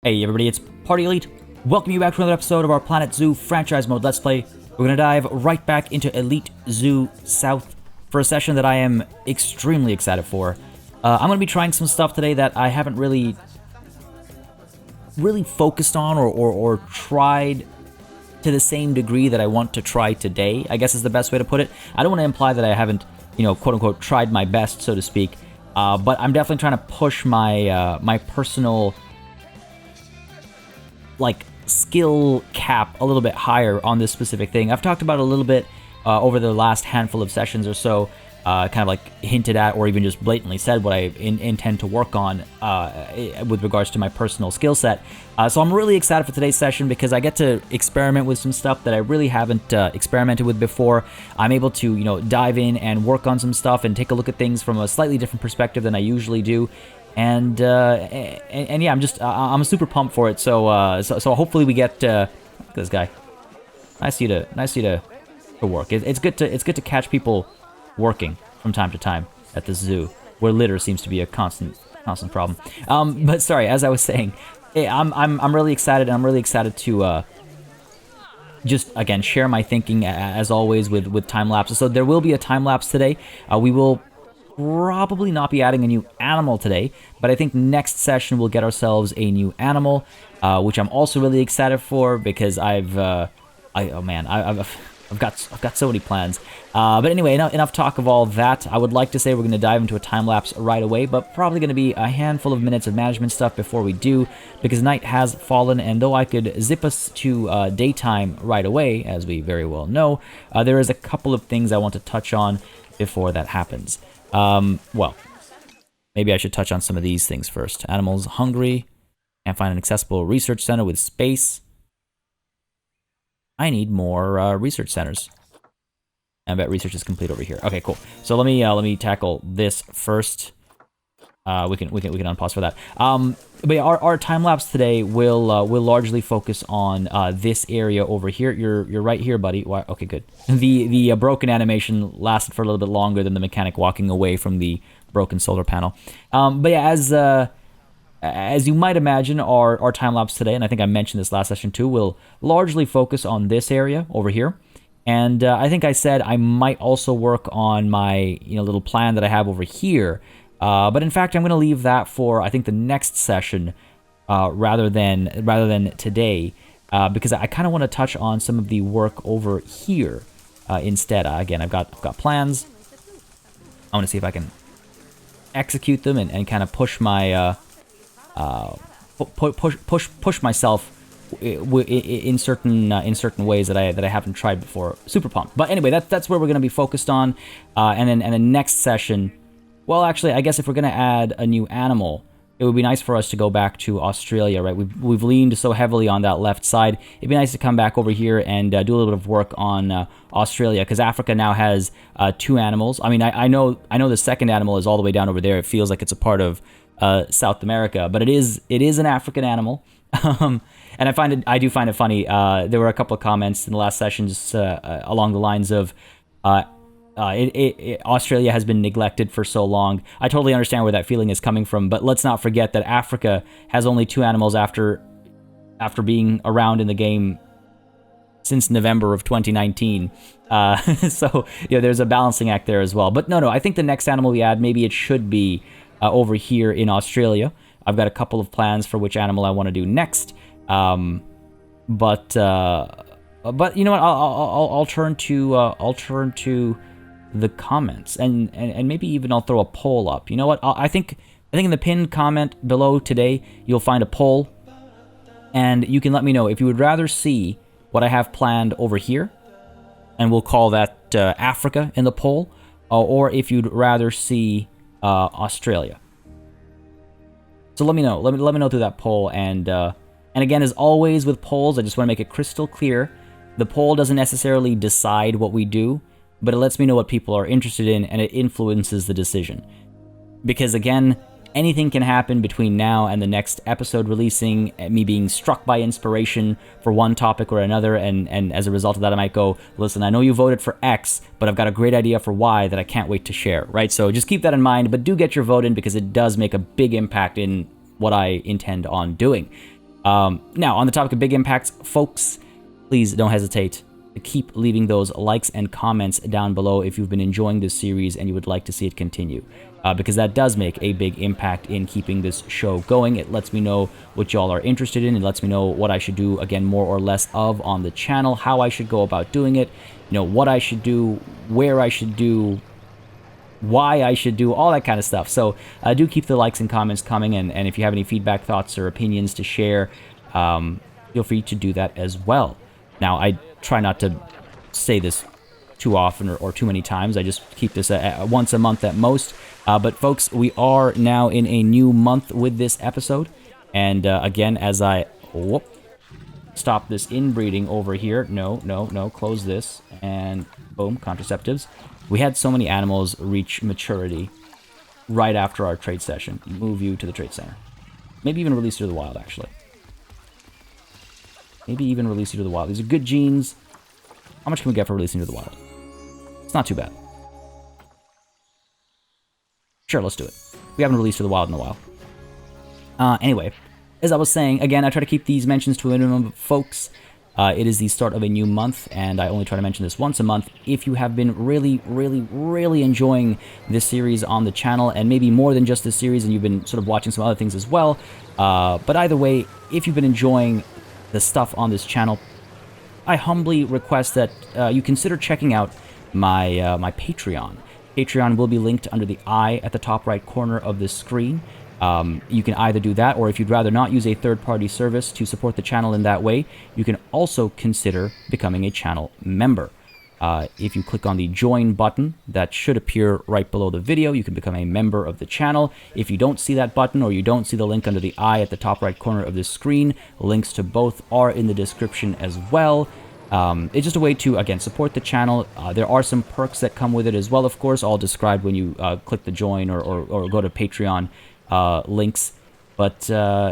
Hey everybody, it's Party Elite. Welcome you back to another episode of our Planet Zoo franchise mode Let's Play. We're going to dive right back into Elite Zoo South for a session that I am extremely excited for. I'm going to be trying some stuff today that I haven't really focused on or tried to the same degree that I want to try today, I guess is the best way to put it. I don't want to imply that I haven't, quote unquote, tried my best, so to speak, but I'm definitely trying to push my, my personal skill cap a little bit higher on this specific thing. I've talked about it a little bit over the last handful of sessions or so, kind of like hinted at or even just blatantly said what I intend to work on with regards to my personal skill set. So I'm really excited for today's session because I get to experiment with some stuff that I really haven't experimented with before. I'm able to, dive in and work on some stuff and take a look at things from a slightly different perspective than I usually do. And yeah, I'm super pumped for it. So so hopefully we get look at this guy. Nice you to work. It's good to catch people working from time to time at the zoo, where litter seems to be a constant problem. But sorry, as I was saying, I'm really excited, and I'm really excited to just again share my thinking as always with time lapses. So there will be a time lapse today. We will probably not be adding a new animal today, but I think next session we'll get ourselves a new animal, which I'm also really excited for because I've got so many plans. But anyway, enough talk of all that. I would like to say we're going to dive into a time lapse right away, but probably going to be a handful of minutes of management stuff before we do, because night has fallen, and though I could zip us to daytime right away, as we very well know, there is a couple of things I want to touch on before that happens. Well, maybe I should touch on some of these things first. Animals hungry, can't find an accessible research center with space. I need more research centers. I bet research is complete over here. Okay, cool. So let me tackle this first. We can unpause for that. But yeah, our time lapse today will largely focus on this area over here. You're right here, buddy. Why? Okay, good. The broken animation lasted for a little bit longer than the mechanic walking away from the broken solar panel. But yeah, as you might imagine, our time lapse today, and I think I mentioned this last session too, will largely focus on this area over here. And I think I said I might also work on my little plan that I have over here. But in fact, I'm going to leave that for, I think, the next session rather than today, because I kind of want to touch on some of the work over here instead. Again, I've got plans. I want to see if I can execute them and kind of push my push myself in certain ways that I haven't tried before. Super pumped. But anyway, that's where we're going to be focused on, and then next session. Well, actually, I guess if we're going to add a new animal, it would be nice for us to go back to Australia, right? We've leaned so heavily on that left side. It'd be nice to come back over here and do a little bit of work on Australia, because Africa now has 2 animals. I mean, I know the second animal is all the way down over there. It feels like it's a part of South America, but it is an African animal. And I do find it funny. There were a couple of comments in the last session just along the lines of Australia has been neglected for so long. I totally understand where that feeling is coming from, but let's not forget that Africa has only 2 animals after being around in the game since November of 2019. So there's a balancing act there as well. But no, I think the next animal we add, maybe it should be over here in Australia. I've got a couple of plans for which animal I want to do next. But you know what? I'll turn to the comments and maybe even I'll throw a poll up. You know what? I think in the pinned comment below today you'll find a poll, and you can let me know if you would rather see what I have planned over here, and we'll call that Africa in the poll, or if you'd rather see Australia. So let me know. Let me know through that poll, and again, as always with polls, I just want to make it crystal clear: the poll doesn't necessarily decide what we do, but it lets me know what people are interested in, and it influences the decision. Because again, anything can happen between now and the next episode releasing, me being struck by inspiration for one topic or another, and as a result of that I might go, listen, I know you voted for X, but I've got a great idea for Y that I can't wait to share, right? So just keep that in mind, but do get your vote in because it does make a big impact in what I intend on doing. Now, on the topic of big impacts, folks, please don't hesitate to keep leaving those likes and comments down below if you've been enjoying this series and you would like to see it continue. Because that does make a big impact in keeping this show going. It lets me know what y'all are interested in. It lets me know what I should do, again, more or less of on the channel, how I should go about doing it, you know, what I should do, where I should do, why I should do, all that kind of stuff. So do keep the likes and comments coming, and if you have any feedback, thoughts, or opinions to share, feel free to do that as well. Now, I try not to say this too often or too many times. I just keep this once a month at most. But folks, we are now in a new month with this episode. And again, as I stop this inbreeding over here. No, close this. And boom, contraceptives. We had so many animals reach maturity right after our trade session. Move you to the trade center. Maybe even release you to the wild, actually. Maybe even release you to the wild. These are good genes. How much can we get for releasing you to the wild? It's not too bad. Sure, let's do it. We haven't released to the wild in a while. Anyway, as I was saying, again, I try to keep these mentions to a minimum, folks. It is the start of a new month, and I only try to mention this once a month. If you have been really enjoying this series on the channel, and maybe more than just this series, and you've been sort of watching some other things as well, but either way, if you've been enjoying the stuff on this channel, I humbly request that you consider checking out my my Patreon. Patreon will be linked under the I at the top right corner of this screen. You can either do that, or if you'd rather not use a third-party service to support the channel in that way, you can also consider becoming a channel member. If you click on the join button that should appear right below the video, you can become a member of the channel. If you don't see that button, or you don't see the link under the I at the top right corner of this screen, links to both are in the description as well. It's just a way to, again, support the channel. There are some perks that come with it as well, of course, all described when you click the join or go to Patreon links. But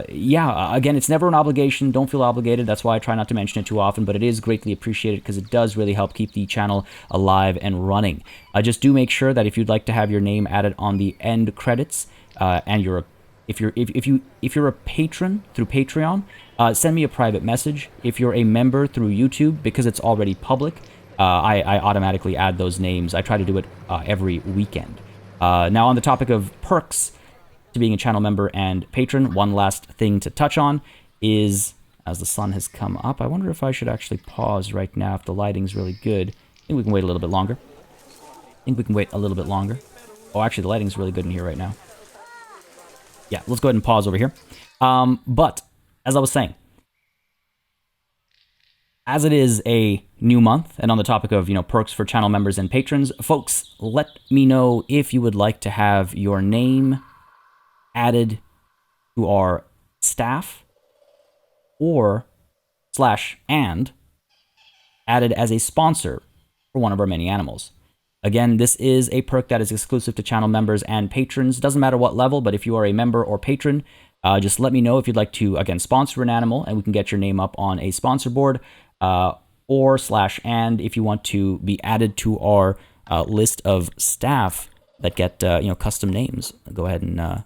yeah, again, it's never an obligation. Don't feel obligated. That's why I try not to mention it too often, but it is greatly appreciated because it does really help keep the channel alive and running. Just do make sure that if you'd like to have your name added on the end credits, and if you're a patron through Patreon, send me a private message. If you're a member through YouTube, because it's already public, I automatically add those names. I try to do it every weekend. Now, on the topic of perks to being a channel member and patron, one last thing to touch on is, as the sun has come up, I wonder if I should actually pause right now if the lighting's really good. I think we can wait a little bit longer. Oh, actually, the lighting's really good in here right now. Yeah, let's go ahead and pause over here. But, as I was saying, as it is a new month, and on the topic of, perks for channel members and patrons, folks, let me know if you would like to have your name added to our staff or /and added as a sponsor for one of our many animals. Again, this is a perk that is exclusive to channel members and patrons. Doesn't matter what level, but if you are a member or patron, just let me know if you'd like to, again, sponsor an animal, and we can get your name up on a sponsor board, or /and if you want to be added to our list of staff that get, custom names. Go ahead and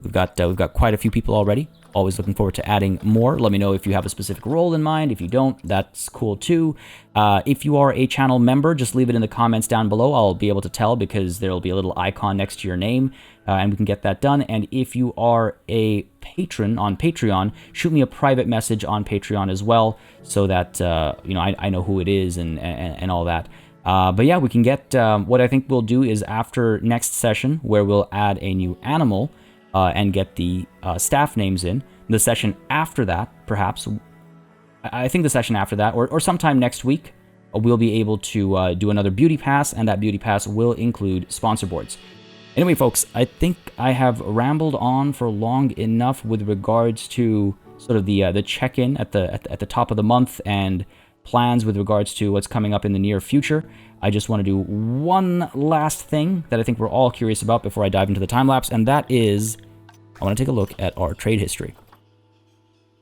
we've got quite a few people already. Always looking forward to adding more. Let me know if you have a specific role in mind. If you don't, that's cool too. If you are a channel member, just leave it in the comments down below. I'll be able to tell because there'll be a little icon next to your name, and we can get that done. And if you are a patron on Patreon, shoot me a private message on Patreon as well, so that I know who it is and all that. But yeah, we can get what I think we'll do is after next session, where we'll add a new animal. And get the staff names in. The session after that, perhaps, I think the session after that, or sometime next week, we'll be able to do another beauty pass, and that beauty pass will include sponsor boards. Anyway, folks, I think I have rambled on for long enough with regards to sort of the check-in at the top of the month and plans with regards to what's coming up in the near future. I just want to do one last thing that I think we're all curious about before I dive into the time lapse, and that is I want to take a look at our trade history.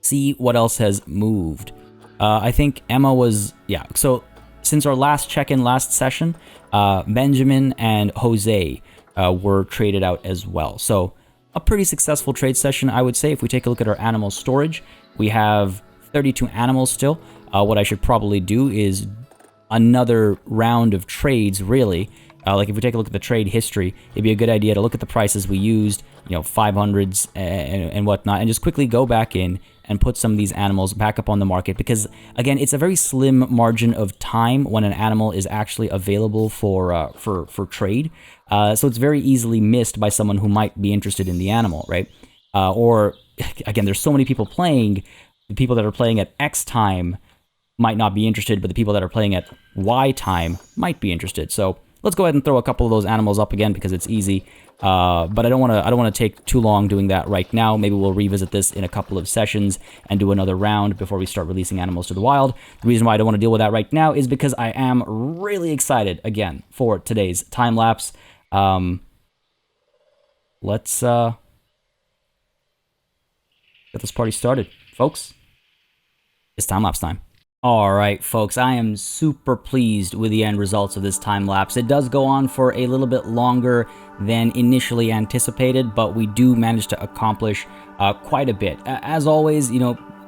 See what else has moved. I think Emma was, so since our last check-in last session, Benjamin and Jose were traded out as well. So a pretty successful trade session, I would say. If we take a look at our animal storage, We have 32 animals still. What I should probably do is another round of trades, really. Like if we take a look at the trade history, it'd be a good idea to look at the prices we used, 500s and whatnot, and just quickly go back in and put some of these animals back up on the market, because again, it's a very slim margin of time when an animal is actually available for trade. So it's very easily missed by someone who might be interested in the animal, right? Or again, there's so many people playing. The people that are playing at X time might not be interested, but the people that are playing at Y time might be interested. So let's go ahead and throw a couple of those animals up again because it's easy. But I don't want to take too long doing that right now. Maybe we'll revisit this in a couple of sessions and do another round before we start releasing animals to the wild. The reason why I don't want to deal with that right now is because I am really excited again for today's time lapse. Let's get this party started, folks. It's time lapse time. Alright folks, I am super pleased with the end results of this time lapse. It does go on for a little bit longer than initially anticipated, but we do manage to accomplish quite a bit. As always,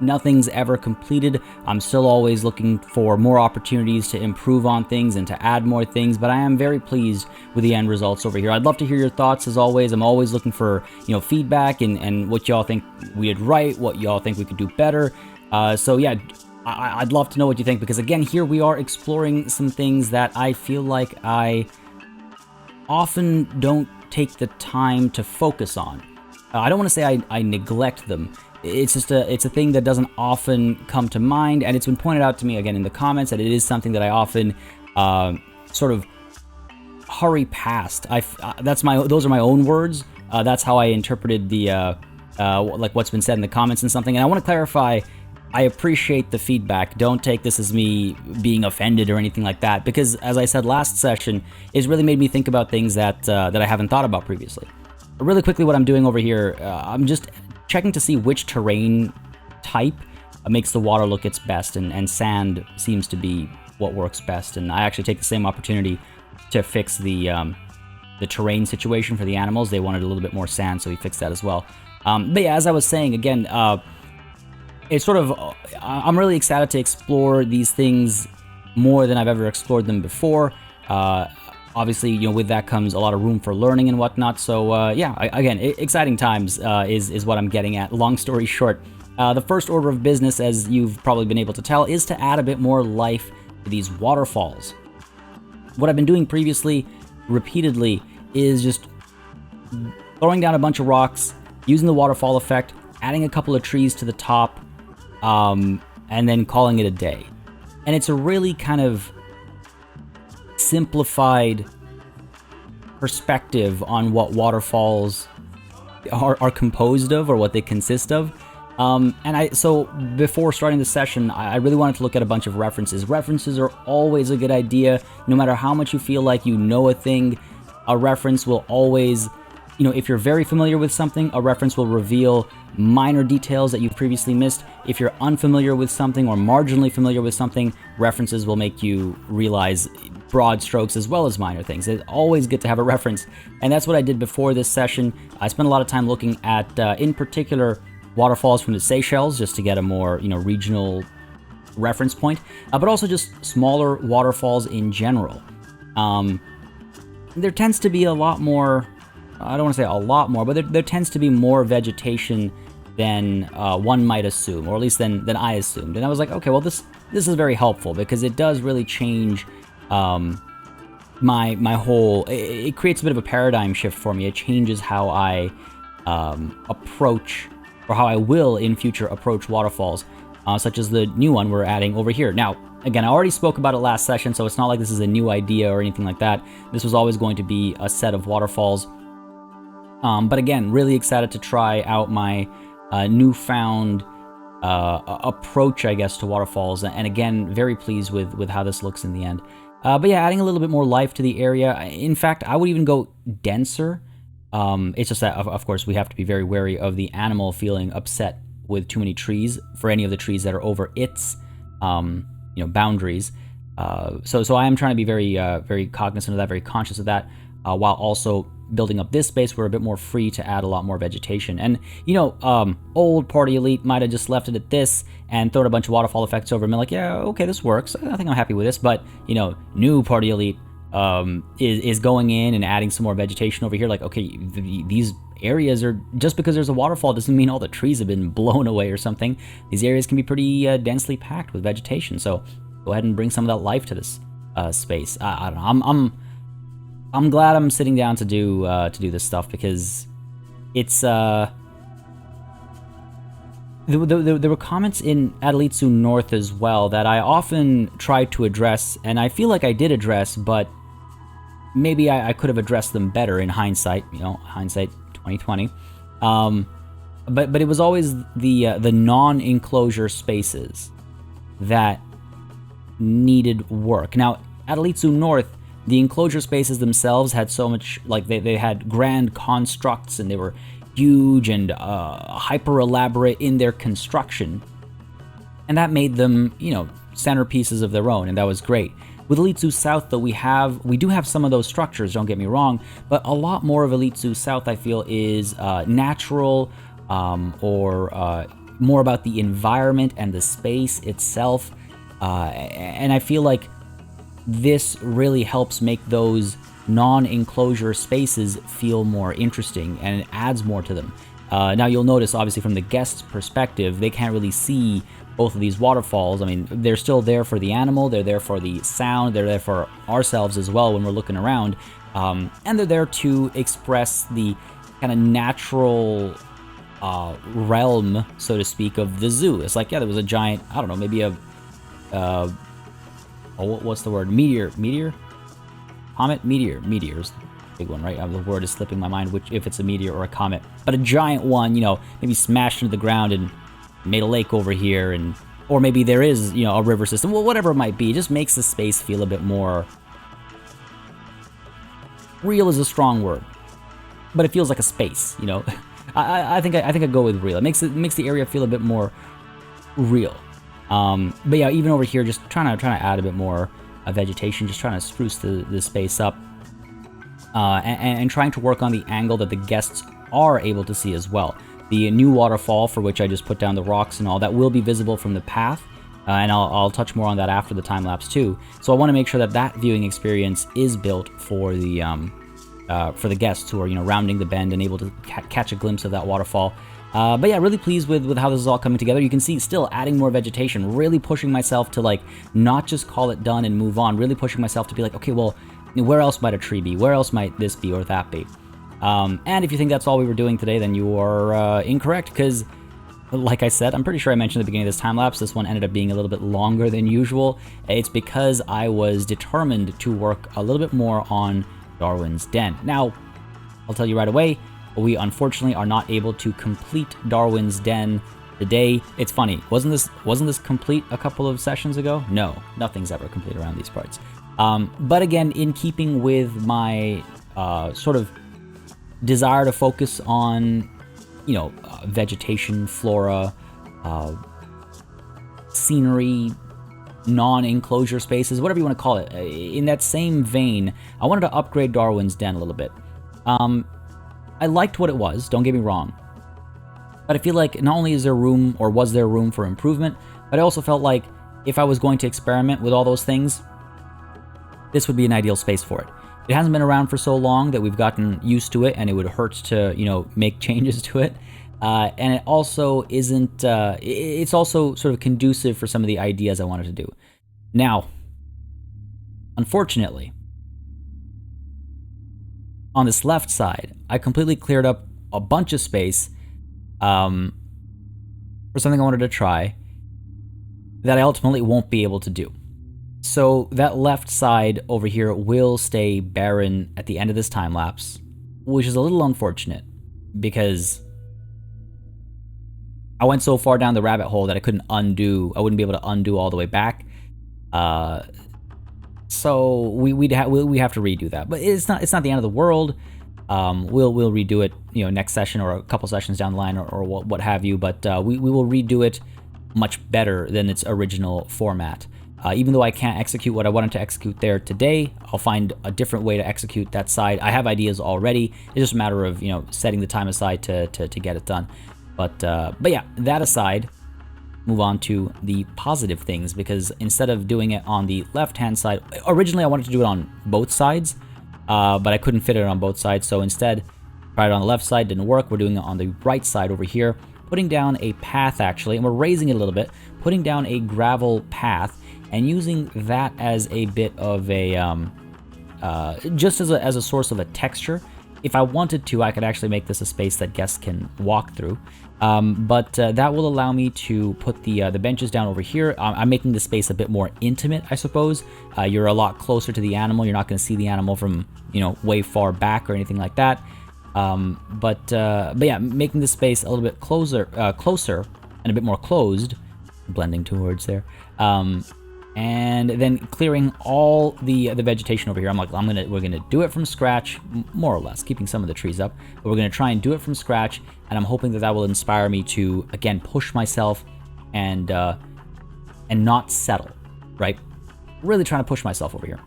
nothing's ever completed. I'm still always looking for more opportunities to improve on things and to add more things, but I am very pleased with the end results over here. I'd love to hear your thoughts as always. I'm always looking for feedback and what y'all think we did right, what y'all think we could do better. So yeah, I'd love to know what you think, because again, here we are exploring some things that I feel like I often don't take the time to focus on. I don't want to say I neglect them. It's just it's a thing that doesn't often come to mind, and it's been pointed out to me again in the comments that it is something that I often sort of hurry past. Those are my own words. That's how I interpreted the like what's been said in the comments and something. And I want to clarify, I appreciate the feedback. Don't take this as me being offended or anything like that, because as I said last session, it's really made me think about things that I haven't thought about previously. But really quickly, what I'm doing over here, I'm just checking to see which terrain type makes the water look its best, and sand seems to be what works best. And I actually take the same opportunity to fix the terrain situation for the animals. They wanted a little bit more sand, so we fixed that as well. But yeah, as I was saying, again, it's sort of, I'm really excited to explore these things more than I've ever explored them before. Obviously, with that comes a lot of room for learning and whatnot. So yeah, again, exciting times is what I'm getting at. Long story short, the first order of business, as you've probably been able to tell, is to add a bit more life to these waterfalls. What I've been doing previously, repeatedly, is just throwing down a bunch of rocks, using the waterfall effect, adding a couple of trees to the top, and then calling it a day. And it's a really kind of simplified perspective on what waterfalls are composed of, or what they consist of. So before starting the session, I really wanted to look at a bunch of references. References are always a good idea. No matter how much you feel like you know a thing, a reference will always, if you're very familiar with something, a reference will reveal minor details that you've previously missed. If you're unfamiliar with something or marginally familiar with something, references will make you realize broad strokes as well as minor things. It's always good to have a reference, and that's what I did before this session. I spent a lot of time looking at, in particular, waterfalls from the Seychelles, just to get a more, regional reference point, but also just smaller waterfalls in general. There tends to be a lot more, I don't want to say a lot more, but there tends to be more vegetation than one might assume, or at least than I assumed. And I was like, okay, well, this is very helpful, because it does really change my whole, it creates a bit of a paradigm shift for me. It changes how I approach, or how I will in future approach waterfalls, such as the new one we're adding over here. Now, again, I already spoke about it last session, so it's not like this is a new idea or anything like that. This was always going to be a set of waterfalls. But again, really excited to try out my newfound approach, I guess, to waterfalls. And again, very pleased with how this looks in the end. But yeah, adding a little bit more life to the area. In fact, I would even go denser. It's just that, of course, we have to be very wary of the animal feeling upset with too many trees for any of the trees that are over its, boundaries. So I am trying to be very, very cognizant of that, very conscious of that, while also building up this space, we're a bit more free to add a lot more vegetation. And, you know, old Party Elite might have just left it at this and thrown a bunch of waterfall effects over and been like, yeah, okay, this works. I think I'm happy with this. But, you know, new Party Elite is going in and adding some more vegetation over here. Like, okay, these areas are, just because there's a waterfall doesn't mean all the trees have been blown away or something. These areas can be pretty densely packed with vegetation. So go ahead and bring some of that life to this space. I don't know. I'm glad I'm sitting down to do this stuff, because it's there were comments in Adelitsu North as well that I often tried to address, and I feel like I did address, but maybe I could have addressed them better in hindsight. You know, hindsight 2020. But it was always the non-enclosure spaces that needed work. Now, Adelitsu North, the enclosure spaces themselves had so much, like they had grand constructs, and they were huge and hyper elaborate in their construction, and that made them, you know, centerpieces of their own, and that was great. With Adelitsu South, though, we do have some of those structures, don't get me wrong, but a lot more of Adelitsu South, I feel, is natural, or more about the environment and the space itself, and I feel like this really helps make those non-enclosure spaces feel more interesting, and it adds more to them. Now you'll notice, obviously, from the guest's perspective, they can't really see both of these waterfalls. I mean, they're still there for the animal, they're there for the sound, they're there for ourselves as well when we're looking around, and they're there to express the kind of natural realm, so to speak, of the zoo. It's like, yeah, there was a giant, I don't know, maybe a what's the word? Meteor? Comet? Meteor's the big one, right? The word is slipping my mind, which, if it's a meteor or a comet. But a giant one, you know, maybe smashed into the ground and made a lake over here, and or maybe there is, you know, a river system. Well, whatever it might be, it just makes the space feel a bit more real. Is a strong word, but it feels like a space, you know. I think I'd go with real. It makes the area feel a bit more real. But yeah, even over here, just trying to add a bit more vegetation, just trying to spruce the space up, and trying to work on the angle that the guests are able to see as well. The new waterfall, for which I just put down the rocks and all, that will be visible from the path, and I'll touch more on that after the time lapse too. So I want to make sure that that viewing experience is built for the guests who are, you know, rounding the bend and able to catch a glimpse of that waterfall. But yeah, really pleased with how this is all coming together. You can see still adding more vegetation, really pushing myself to, like, not just call it done and move on, really pushing myself to be like, okay, well, where else might a tree be? Where else might this be or that be? And if you think that's all we were doing today, then you are incorrect, because, like I said, I'm pretty sure I mentioned at the beginning of this time lapse, this one ended up being a little bit longer than usual. It's because I was determined to work a little bit more on Darwin's Den. Now, I'll tell you right away, we unfortunately are not able to complete Darwin's Den today. It's funny, wasn't this complete a couple of sessions ago? No, nothing's ever complete around these parts. But again, in keeping with my sort of desire to focus on, you know, vegetation, flora, scenery, non-enclosure spaces, whatever you want to call it. In that same vein, I wanted to upgrade Darwin's Den a little bit. I liked what it was, don't get me wrong, but I feel like not only is there room, or was there room for improvement, but I also felt like if I was going to experiment with all those things, this would be an ideal space for it. It hasn't been around for so long that we've gotten used to it, and it would hurt to, you know, make changes to it. And it also isn't, it's also sort of conducive for some of the ideas I wanted to do. Now, unfortunately, on this left side, I completely cleared up a bunch of space for something I wanted to try that I ultimately won't be able to do. So that left side over here will stay barren at the end of this time lapse, which is a little unfortunate because I went so far down the rabbit hole that I wouldn't be able to undo all the way back. So we have to redo that, but it's not the end of the world. We'll redo it, you know, next session or a couple sessions down the line, or what have you. But we will redo it much better than its original format. Even though I can't execute what I wanted to execute there today, I'll find a different way to execute that side. I have ideas already. It's just a matter of, you know, setting the time aside to get it done. But yeah, that aside, move on to the positive things, because instead of doing it on the left-hand side, originally I wanted to do it on both sides, but I couldn't fit it on both sides. So instead, tried it on the left side, didn't work. We're doing it on the right side over here, putting down a path actually, and we're raising it a little bit, putting down a gravel path, and using that as a bit of a, just as a source of a texture. If I wanted to, I could actually make this a space that guests can walk through. But that will allow me to put the benches down over here. I'm making the space a bit more intimate, I suppose. You're a lot closer to the animal. You're not going to see the animal from, you know, way far back or anything like that. But yeah, making the space a little bit closer and a bit more closed, blending two words there. And then clearing all the vegetation over here. We're gonna do it from scratch, more or less, keeping some of the trees up. But we're gonna try and do it from scratch, and I'm hoping that will inspire me to again push myself and not settle, right? Really trying to push myself over here.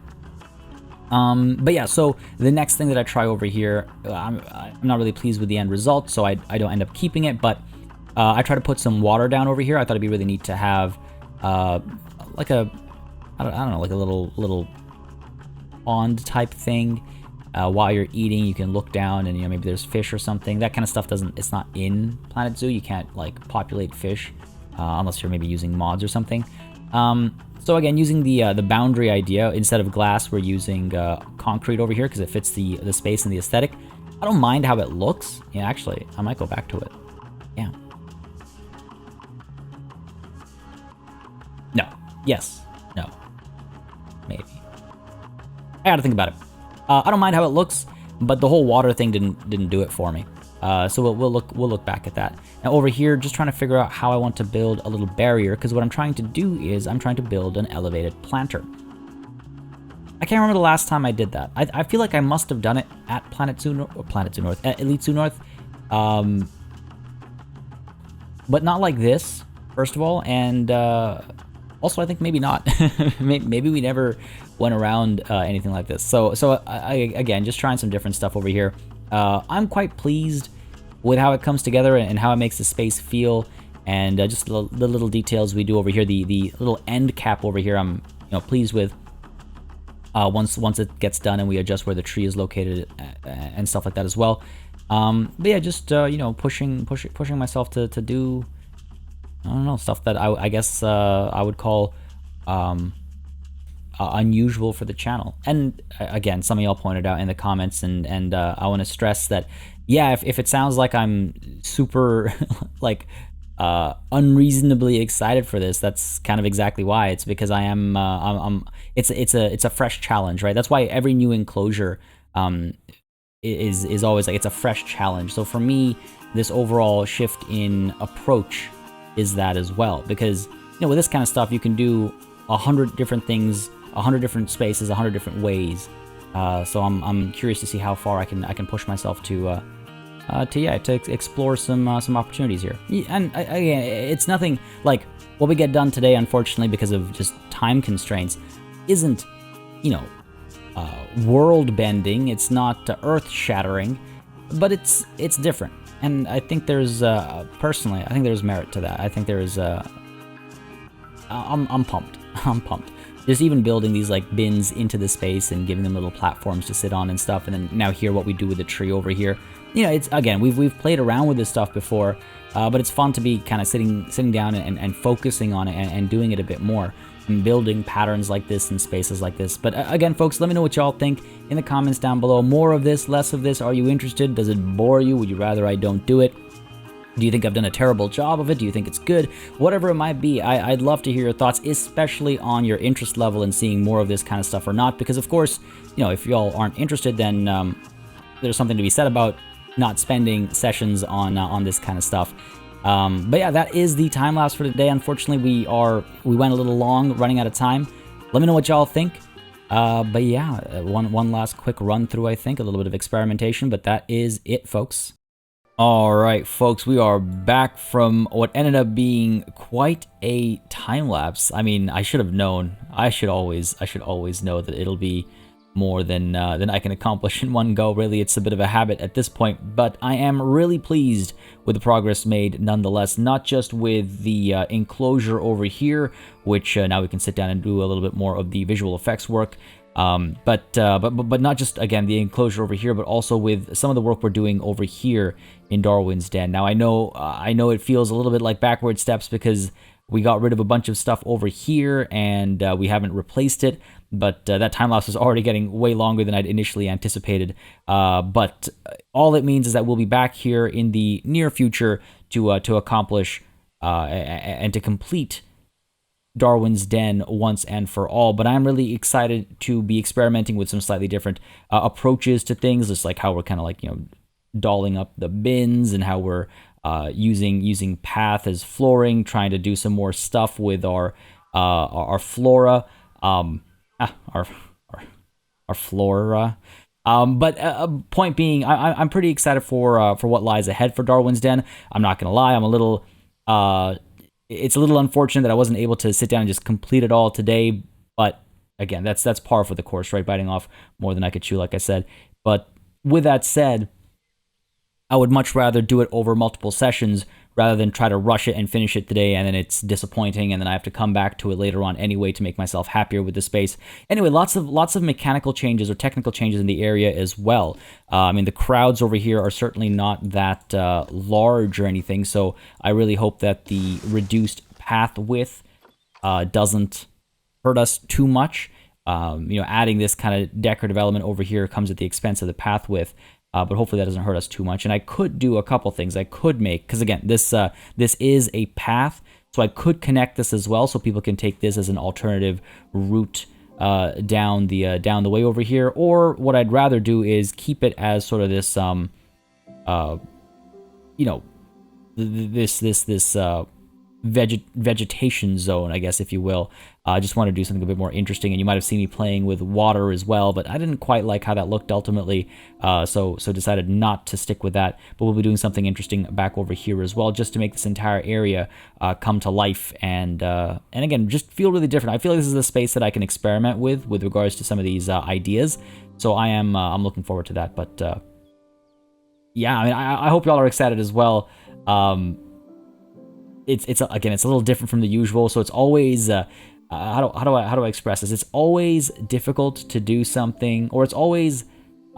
But yeah, so the next thing that I try over here, I'm not really pleased with the end result, so I don't end up keeping it. But I try to put some water down over here. I thought it'd be really neat to have like a, I don't know, like a little pond type thing. While you're eating, you can look down and, you know, maybe there's fish or something. That kind of stuff it's not in Planet Zoo. You can't like populate fish unless you're maybe using mods or something. So again, using the boundary idea, instead of glass, we're using concrete over here because it fits the space and the aesthetic. I don't mind how it looks. Yeah, actually, I might go back to it. Yeah. No. Yes. No. Maybe. I gotta think about it. I don't mind how it looks, but the whole water thing didn't do it for me. So we'll look back at that. Now over here, just trying to figure out how I want to build a little barrier, because what I'm trying to do is I'm trying to build an elevated planter. I can't remember the last time I did that. I feel like I must have done it at Elite Zoo North, but not like this, first of all, and also I think maybe not. Maybe we never went around anything like this. So again, just trying some different stuff over here. I'm quite pleased with how it comes together and how it makes the space feel, and just the little details we do over here. The little end cap over here, I'm pleased with. Once it gets done and we adjust where the tree is located and stuff like that as well. But yeah, just pushing myself to do, I don't know, stuff that I guess I would call unusual for the channel. And again, some of y'all pointed out in the comments, and I want to stress that, yeah, if it sounds like I'm super like unreasonably excited for this, that's kind of exactly why. It's because I am it's a fresh challenge, right? That's why every new enclosure is always like, it's a fresh challenge. So for me, this overall shift in approach is that as well, because with this kind of stuff you can do 100 different things, 100 different spaces, 100 different ways. So I'm curious to see how far I can push myself to explore some opportunities here. And again, it's nothing like what we get done today, unfortunately, because of just time constraints, isn't world bending. It's not earth shattering, but it's different. And I think there's personally, I think there's merit to that. I think there is. I'm pumped. I'm pumped. Just even building these like bins into the space and giving them little platforms to sit on and stuff, and then now here what we do with the tree over here. It's, again, we've played around with this stuff before, but it's fun to be kind of sitting down and focusing on it and doing it a bit more, and building patterns like this and spaces like this. But again, folks, let me know what y'all think in the comments down below. More of this, less of this? Are you interested? Does it bore you? Would you rather I don't do it? Do you think I've done a terrible job of it? Do you think it's good? Whatever it might be, I'd love to hear your thoughts, especially on your interest level in seeing more of this kind of stuff or not. Because of course, if y'all aren't interested, then there's something to be said about not spending sessions on this kind of stuff. But yeah, that is the time lapse for today. Unfortunately, we went a little long, running out of time. Let me know what y'all think. But yeah, one last quick run through, I think, a little bit of experimentation, but that is it, folks. All right, folks, we are back from what ended up being quite a time lapse. I mean, I should have known. I should always know that it'll be more than I can accomplish in one go. Really, it's a bit of a habit at this point, but I am really pleased with the progress made nonetheless, not just with the enclosure over here, which now we can sit down and do a little bit more of the visual effects work. But not just, again, the enclosure over here, but also with some of the work we're doing over here in Darwin's Den. Now, I know it feels a little bit like backward steps because we got rid of a bunch of stuff over here and we haven't replaced it, but that time lapse was already getting way longer than I'd initially anticipated. But all it means is that we'll be back here in the near future to accomplish and to complete Darwin's Den once and for all. But I'm really excited to be experimenting with some slightly different approaches to things, just like how we're kind of like, dolling up the bins and how we're using path as flooring, trying to do some more stuff with our flora, our flora. But point being, I'm pretty excited for what lies ahead for Darwin's Den. I'm not gonna lie, I'm a little it's a little unfortunate that I wasn't able to sit down and just complete it all today, but again, that's par for the course, right? Biting off more than I could chew, like I said. But with that said, I would much rather do it over multiple sessions rather than try to rush it and finish it today, and then it's disappointing, and then I have to come back to it later on anyway to make myself happier with the space. Anyway, lots of mechanical changes or technical changes in the area as well. I mean, the crowds over here are certainly not that large or anything, so I really hope that the reduced path width doesn't hurt us too much. Adding this kind of decorative element over here comes at the expense of the path width. But hopefully that doesn't hurt us too much. And I could do a couple things. I could make, because again, this is a path, so I could connect this as well, so people can take this as an alternative route down the way over here. Or what I'd rather do is keep it as sort of this, this vegetation zone, I guess, if you will. I just want to do something a bit more interesting, and you might have seen me playing with water as well, but I didn't quite like how that looked ultimately, so decided not to stick with that. But we'll be doing something interesting back over here as well, just to make this entire area come to life, and again, just feel really different. I feel like this is a space that I can experiment with regards to some of these ideas, so I'm looking forward to that. But yeah, I mean, I hope y'all are excited as well. It's again, it's a little different from the usual, so it's always how do I express this? It's always difficult to do something, or it's always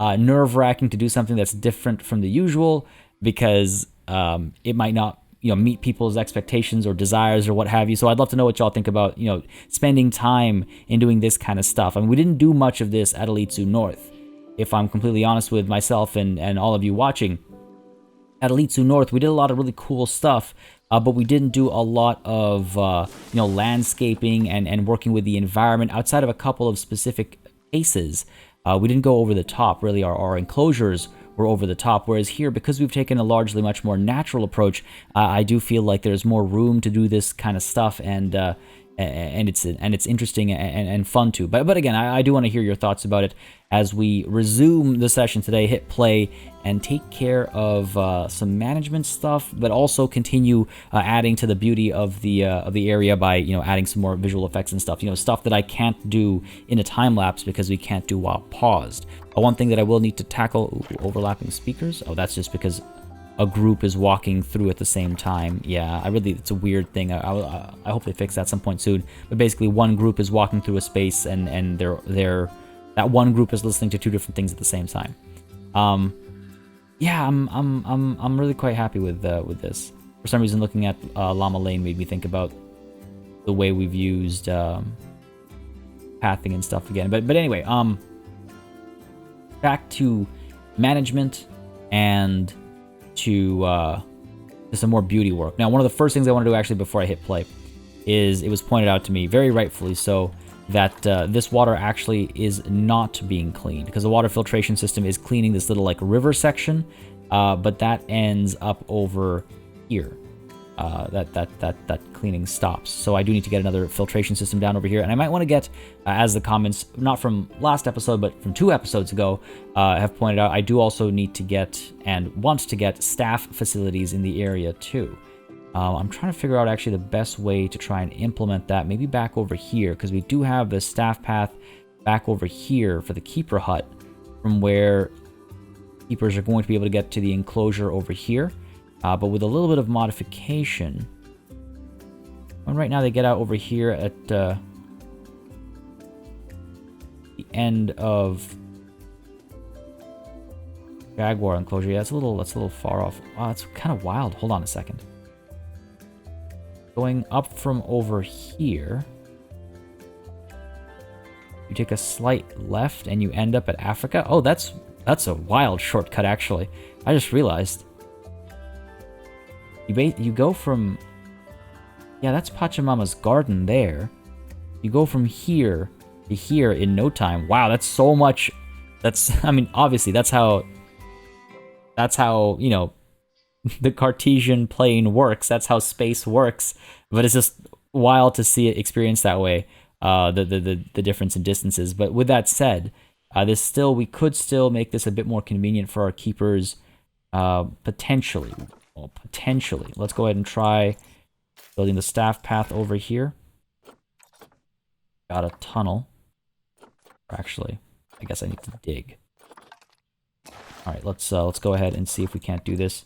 nerve-wracking to do something that's different from the usual, because it might not meet people's expectations or desires or what have you. So I'd love to know what y'all think about spending time in doing this kind of stuff. I mean, we didn't do much of this at Elitsu North, if I'm completely honest with myself and all of you watching. At Elitsu North, we did a lot of really cool stuff. But we didn't do a lot of landscaping and working with the environment outside of a couple of specific cases. We didn't go over the top, really. Our enclosures were over the top, whereas here, because we've taken a largely much more natural approach, I do feel like there's more room to do this kind of stuff, and it's interesting and fun too. But again, I do want to hear your thoughts about it as we resume the session today. Hit play and take care of some management stuff, but also continue adding to the beauty of the area by adding some more visual effects and stuff. Stuff that I can't do in a time lapse because we can't do while paused. One thing that I will need to tackle: overlapping speakers. Oh, that's just because a group is walking through at the same time. Yeah, it's a weird thing. I hope they fix that at some point soon. But basically, one group is walking through a space, and that one group is listening to two different things at the same time. Yeah, I'm really quite happy with this. For some reason, looking at Llama Lane made me think about the way we've used pathing and stuff again. But anyway, back to management and to some more beauty work. Now, one of the first things I want to do actually before I hit play is, it was pointed out to me, very rightfully so, that this water actually is not being cleaned, because the water filtration system is cleaning this little river section, but that ends up over here. that cleaning stops. So I do need to get another filtration system down over here, and I might want to get, as the comments, not from last episode, but from 2 episodes ago, have pointed out, I do also need to get, and want to get, staff facilities in the area too. I'm trying to figure out actually the best way to try and implement that, maybe back over here, because we do have the staff path back over here for the keeper hut, from where keepers are going to be able to get to the enclosure over here. But with a little bit of modification. And right now they get out over here at the end of Jaguar enclosure. Yeah, that's a little far off. Wow, that's kind of wild. Hold on a second. Going up from over here, you take a slight left and you end up at Africa. Oh, that's a wild shortcut actually. I just realized. You go from... Yeah, that's Pachamama's garden there. You go from here to here in no time. Wow, that's so much... I mean, obviously, that's how, you know, the Cartesian plane works. That's how space works. But it's just wild to see it experienced that way, the difference in distances. But with that said, we could still make this a bit more convenient for our keepers, potentially. Well, potentially. Let's go ahead and try building the staff path over here. Got a tunnel. Actually, I guess I need to dig. Alright, let's go ahead and see if we can't do this.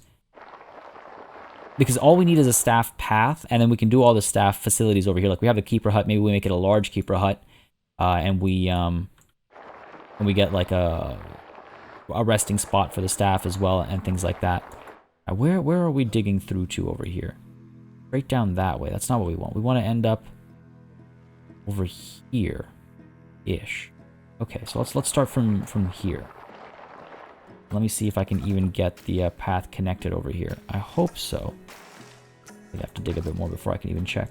Because all we need is a staff path, and then we can do all the staff facilities over here. Like, we have the keeper hut, maybe we make it a large keeper hut, and we get, like, a resting spot for the staff as well, and things like that. Where are we digging through to over here? Right down that way. That's not what we want. We want to end up over here-ish. Okay, so let's start from here. Let me see if I can even get the path connected over here. I hope so. I have to dig a bit more before I can even check.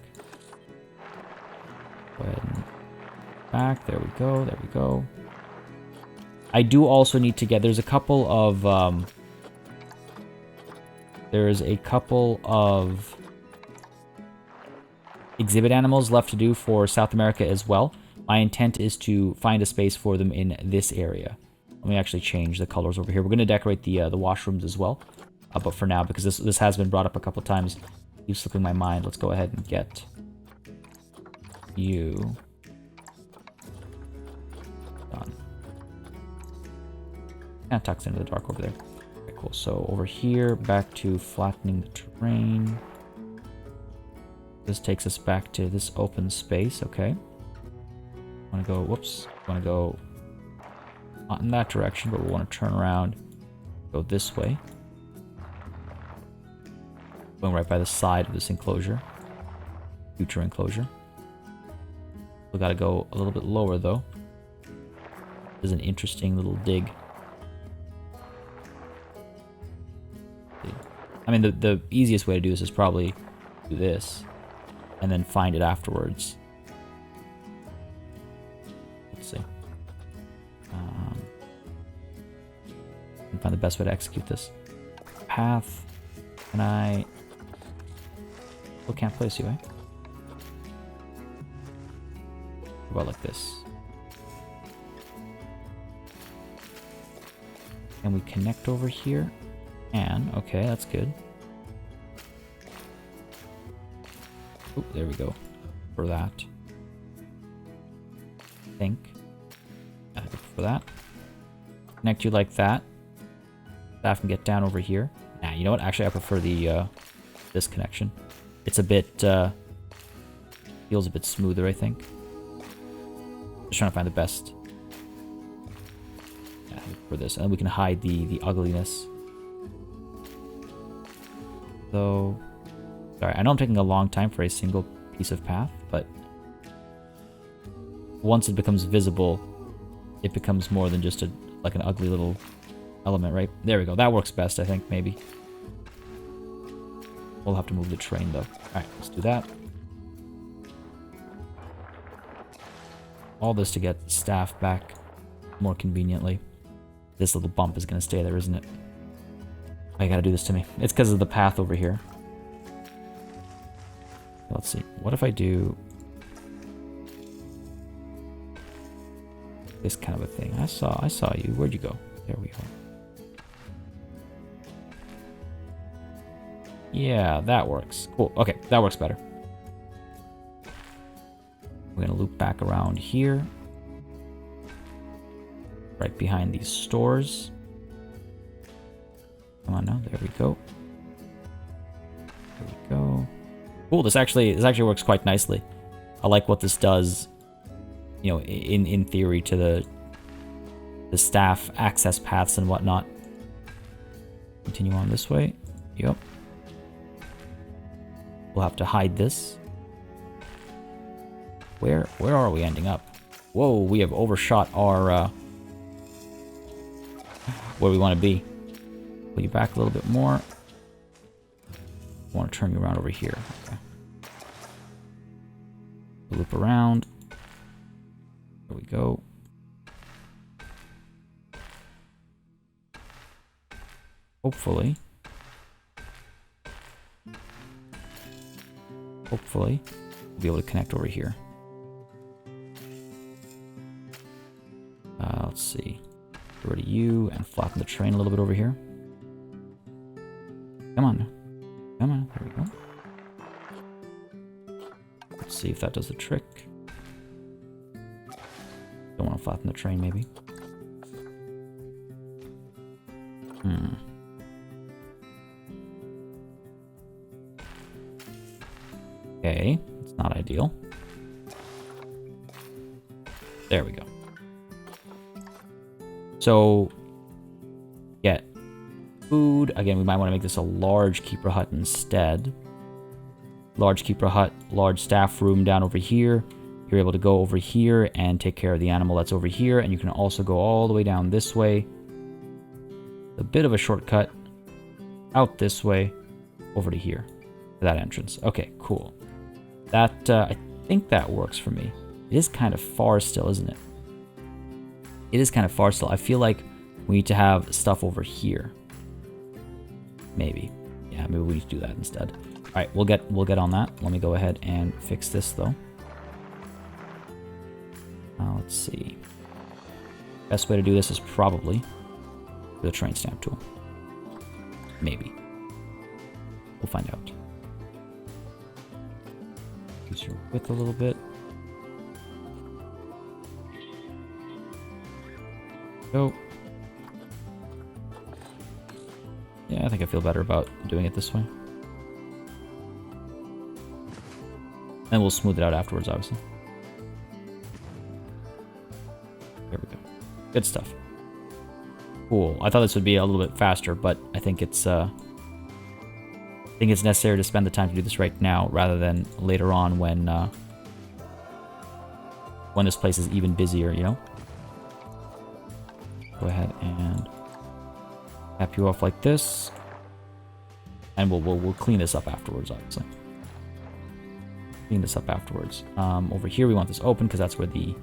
Go ahead and back. There we go. There we go. I do also need to get... There's a couple of exhibit animals left to do for South America as well. My intent is to find a space for them in this area. Let me actually change the colors over here. We're going to decorate the washrooms as well. But for now, because this has been brought up a couple times, keeps slipping my mind. Let's go ahead and get you done. Kind of tucks into the dark over there. Okay, cool. So over here, back to flattening the terrain. This takes us back to this open space. Okay. Want to go? Whoops. Want to go not in that direction, but we want to turn around, go this way. Going right by the side of this enclosure. Future enclosure. We gotta go a little bit lower though. This is an interesting little dig. I mean, the easiest way to do this is probably do this, and then find it afterwards. Let's see. Find the best way to execute this. Path. Can I... Still can't place you, eh? How about like this? Can we connect over here? And, okay, that's good. Oh, there we go. For that. I think. For that. Connect you like that. Staff can get down over here. Nah, you know what? Actually, I prefer the this connection. It's a bit feels a bit smoother, I think. Just trying to find the best for this, and we can hide the ugliness. So, sorry, I know I'm taking a long time for a single piece of path, but once it becomes visible, it becomes more than just like an ugly little element, right? There we go. That works best, I think, maybe. We'll have to move the train, though. Alright, let's do that. All this to get staff back more conveniently. This little bump is going to stay there, isn't it? I gotta do this to me. It's because of the path over here. let's see. What if I do this kind of a thing? I saw you. Where'd you go? There we go. Yeah, that works. Cool. Okay, that works better. We're gonna loop back around here. Right behind these stores. Come on now, there we go. There we go. Cool, this actually works quite nicely. I like what this does, you know, in theory to the staff access paths and whatnot. Continue on this way. Yep. We'll have to hide this. Where are we ending up? Whoa, we have overshot our where we want to be. Pull you back a little bit more. I want to turn you around over here. Okay. Loop around. There we go. Hopefully, we'll be able to connect over here. Let's see. Get rid of you and flatten the train a little bit over here. Come on now. Come on. There we go. Let's see if that does the trick. Don't want to flatten the train, maybe. Okay, it's not ideal. There we go. So, get food. Again, we might want to make this a large keeper hut instead. Large keeper hut, large staff room down over here. You're able to go over here and take care of the animal that's over here, and you can also go all the way down this way. A bit of a shortcut out this way over to here for that entrance. Okay, cool. That I think that works for me. It is kind of far still, isn't it? It is kind of far still. I feel like we need to have stuff over here. Maybe. Yeah, maybe we need to do that instead. All right, we'll get on that. Let me go ahead and fix this though. Let's see. Best way to do this is probably with a train stamp tool. Maybe. We'll find out. Use your width a little bit. Go. Yeah, I think I feel better about doing it this way. And we'll smooth it out afterwards, obviously. There we go. Good stuff. Cool. I thought this would be a little bit faster, but I think it's necessary to spend the time to do this right now rather than later on when this place is even busier, you know? Go ahead and tap you off like this. And we'll clean this up afterwards, obviously. Clean this up afterwards. Over here we want this open because that's where the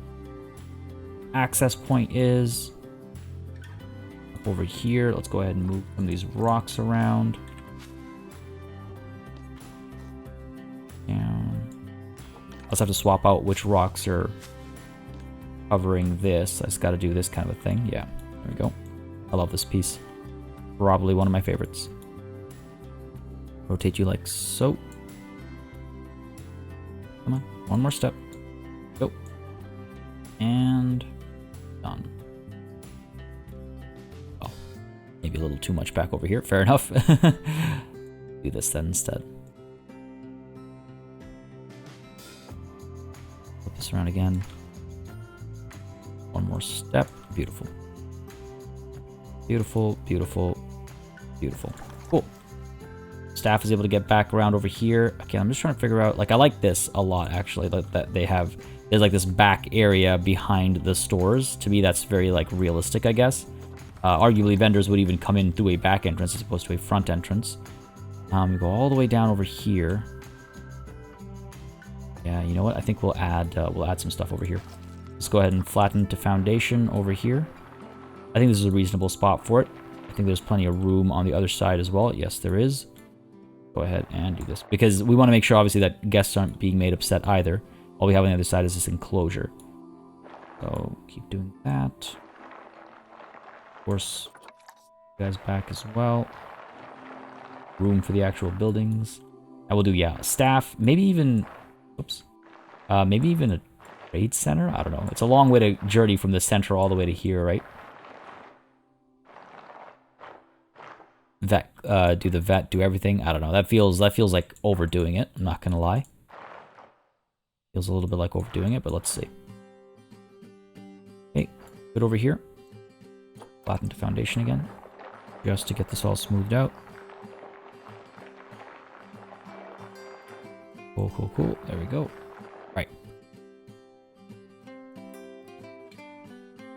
access point is. Up over here, let's go ahead and move some of these rocks around. Down. Let's have to swap out which rocks are covering this. I just got to do this kind of a thing. Yeah, there we go. I love this piece. Probably one of my favorites. Rotate you like so. Come on, one more step. Go. And done. Oh, maybe a little too much back over here. Fair enough. Do this then instead. Flip this around again. One more step. Beautiful. Beautiful, beautiful, beautiful. Cool. Staff is able to get back around over here. Okay, I'm just trying to figure out, like, I like this a lot, actually, that they have, there's like this back area behind the stores. To me, that's very, like, realistic, I guess. Arguably, vendors would even come in through a back entrance as opposed to a front entrance. We go all the way down over here. Yeah, you know what? I think we'll add some stuff over here. Let's go ahead and flatten to foundation over here. I think this is a reasonable spot for it. I think there's plenty of room on the other side as well. Yes, there is. Go ahead and do this. Because we want to make sure, obviously, that guests aren't being made upset either. All we have on the other side is this enclosure. So, keep doing that. Of course, you guys back as well. Room for the actual buildings. I will do, yeah, staff. Maybe even... Oops. Maybe even a trade center? I don't know. It's a long way to journey from the center all the way to here, right? Vet, do the vet, do everything. I don't know. That feels like overdoing it. I'm not gonna lie. Feels a little bit like overdoing it, but let's see. Okay, good over here. Flatten to foundation again, just to get this all smoothed out. Cool, cool, cool. There we go. Right.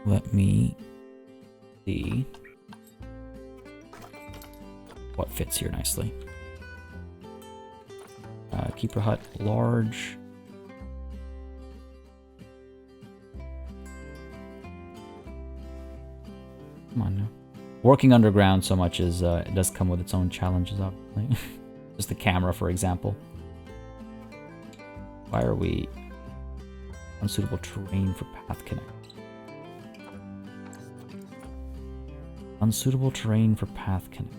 Let me see what fits here nicely. Keeper hut, large. Come on now. Working underground so much is, it does come with its own challenges, obviously. Just the camera, for example. Why are we... Unsuitable terrain for path connect. Unsuitable terrain for path connect.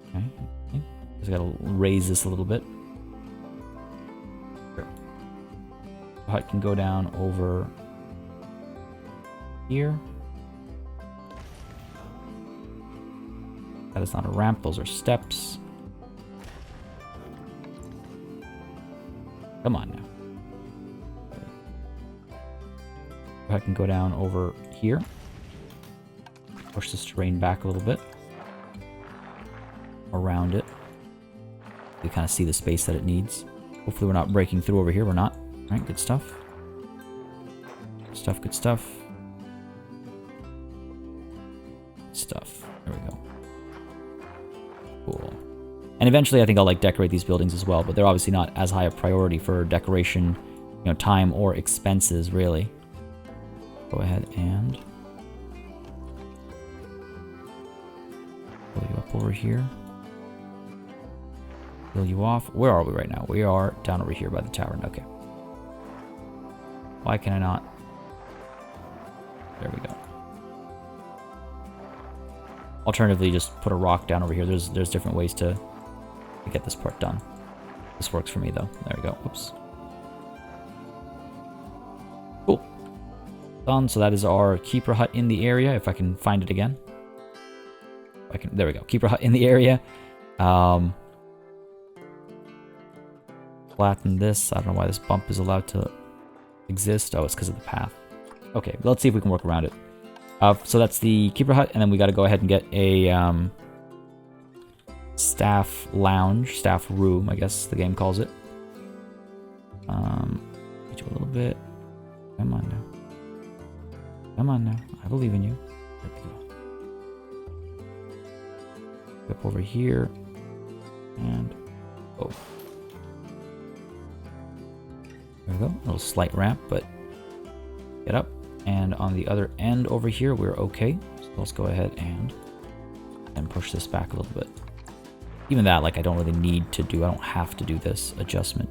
Okay, okay. Just gotta raise this a little bit. Sure. The hut can go down over here. That is not a ramp, those are steps. Come on now. The hut can go down over here. Push this terrain back a little bit. Around it. We kind of see the space that it needs. Hopefully we're not breaking through over here. We're not. Alright, good stuff. Good stuff, good stuff. Good stuff. There we go. Cool. And eventually I think I'll like decorate these buildings as well, but they're obviously not as high a priority for decoration, you know, time or expenses, really. Go ahead and pull you up over here. Fill you off. Where are we right now? We are down over here by the tower. Okay. Why can I not? There we go. Alternatively, just put a rock down over here. There's different ways to get this part done. This works for me, though. There we go. Whoops. Cool. Done. So that is our keeper hut in the area. If I can find it again. There we go. Keeper hut in the area. Flatten this. I don't know why this bump is allowed to exist. Oh, it's because of the path. Okay, let's see if we can work around it. So that's the keeper hut, and then we got to go ahead and get a staff lounge, staff room, I guess the game calls it. Get you a little bit. Come on now. Come on now. I believe in you. There we go. Up over here, and oh, there we go. A little slight ramp, but get up. And on the other end over here, we're okay. So let's go ahead and push this back a little bit. Even that, like, I don't really need to do. I don't have to do this adjustment,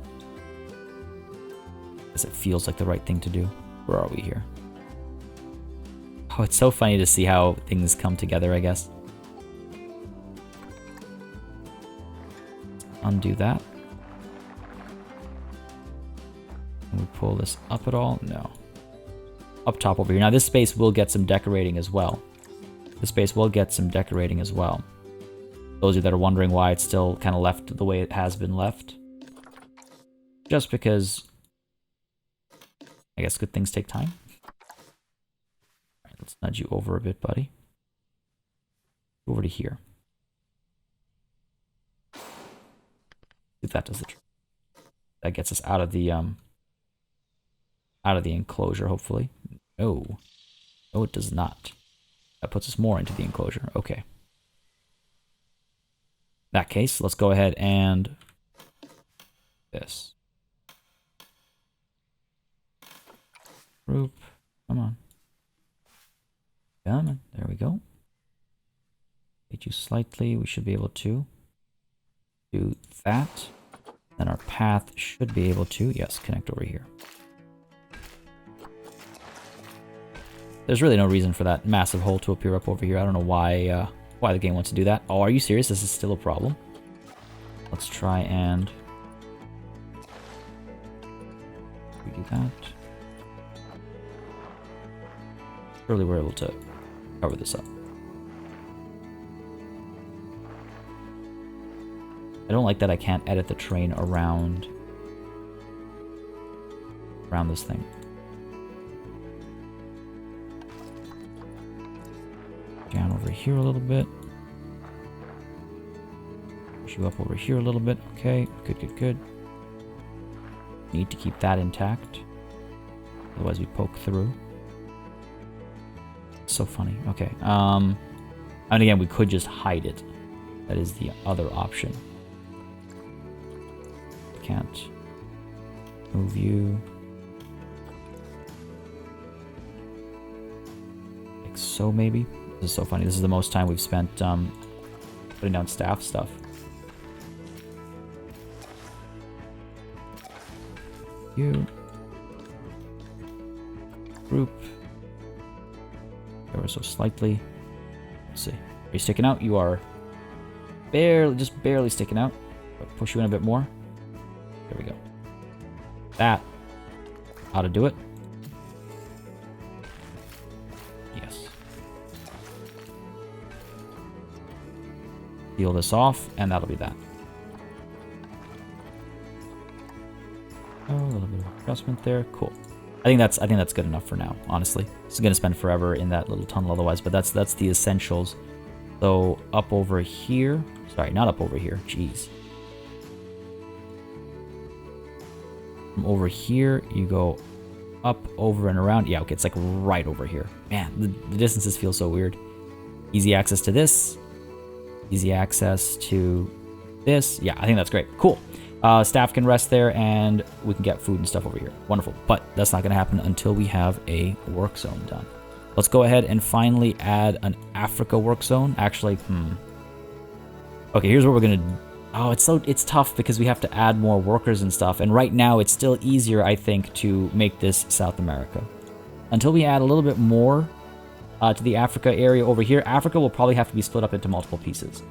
because it feels like the right thing to do. Where are we here? Oh, it's so funny to see how things come together, I guess. Undo that. Can we pull this up at all? No. Up top over here. Now this space will get some decorating as well. This space will get some decorating as well. Those of you that are wondering why it's still kind of left the way it has been left. Just because, I guess good things take time. Alright, let's nudge you over a bit, buddy. Over to here. If that does the trick. That gets us out of the enclosure, hopefully. No. No, it does not. That puts us more into the enclosure. Okay. In that case, let's go ahead and this. Group. Come on. Come on. There we go. Get you slightly. We should be able to do that. Then our path should be able to, yes, connect over here. There's really no reason for that massive hole to appear up over here. I don't know why the game wants to do that. Oh, are you serious? This is still a problem? Let's try and redo that. Surely we're able to cover this up. I don't like that I can't edit the terrain around this thing. Down over here a little bit. Push you up over here a little bit. Okay, good, good, good. Need to keep that intact. Otherwise we poke through. So funny. Okay. And again, we could just hide it. That is the other option. Can't move you. Like so, maybe. This is so funny. This is the most time we've spent putting down staff stuff. You. Group. Ever so slightly. Let's see. Are you sticking out? You are barely, just barely sticking out. I'll push you in a bit more. There we go. That ought to do it. Yes. Peel this off, and that'll be that. Oh, a little bit of adjustment there. Cool. I think that's good enough for now, honestly. This is gonna spend forever in that little tunnel otherwise, but that's the essentials. So up over here. Sorry, not up over here. Jeez. From over here, you go up, over, and around. Yeah, okay, it's like right over here. Man, the distances feel so weird. Easy access to this. Easy access to this. Yeah, I think that's great. Cool. Staff can rest there, and we can get food and stuff over here. Wonderful. But that's not going to happen until we have a work zone done. Let's go ahead and finally add an Africa work zone. Actually, okay, here's what we're going to do. Oh, it's tough because we have to add more workers and stuff. And right now, it's still easier, I think, to make this South America. Until we add a little bit more to the Africa area over here, Africa will probably have to be split up into multiple pieces.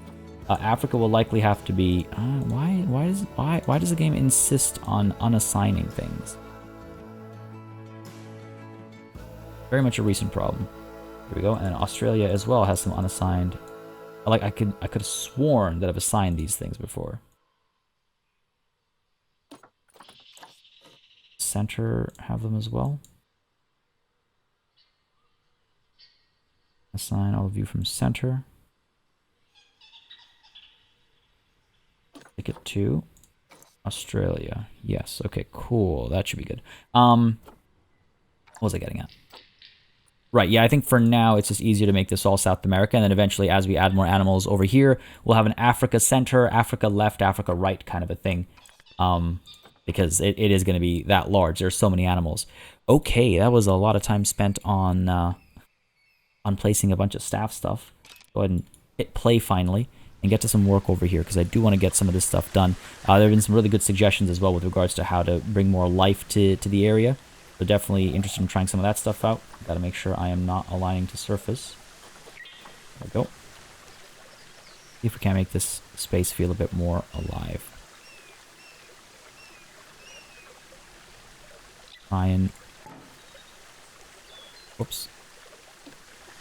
Africa will likely have to be... why does the game insist on unassigning things? Very much a recent problem. Here we go. And Australia as well has some unassigned... Like, I could have sworn that I've assigned these things before. Center have them as well. Assign all of you from center. Take it to Australia. Yes. Okay, cool. That should be good. What was I getting at? Right, yeah, I think for now it's just easier to make this all South America, and then eventually as we add more animals over here, we'll have an Africa center, Africa left, Africa right kind of a thing. Because it is going to be that large. There's so many animals. Okay, that was a lot of time spent on placing a bunch of staff stuff. Go ahead and hit play finally, and get to some work over here, because I do want to get some of this stuff done. There have been some really good suggestions as well with regards to how to bring more life to the area. So definitely interested in trying some of that stuff out. Got to make sure I am not aligning to surface. There we go. See if we can make this space feel a bit more alive. Try and... Whoops.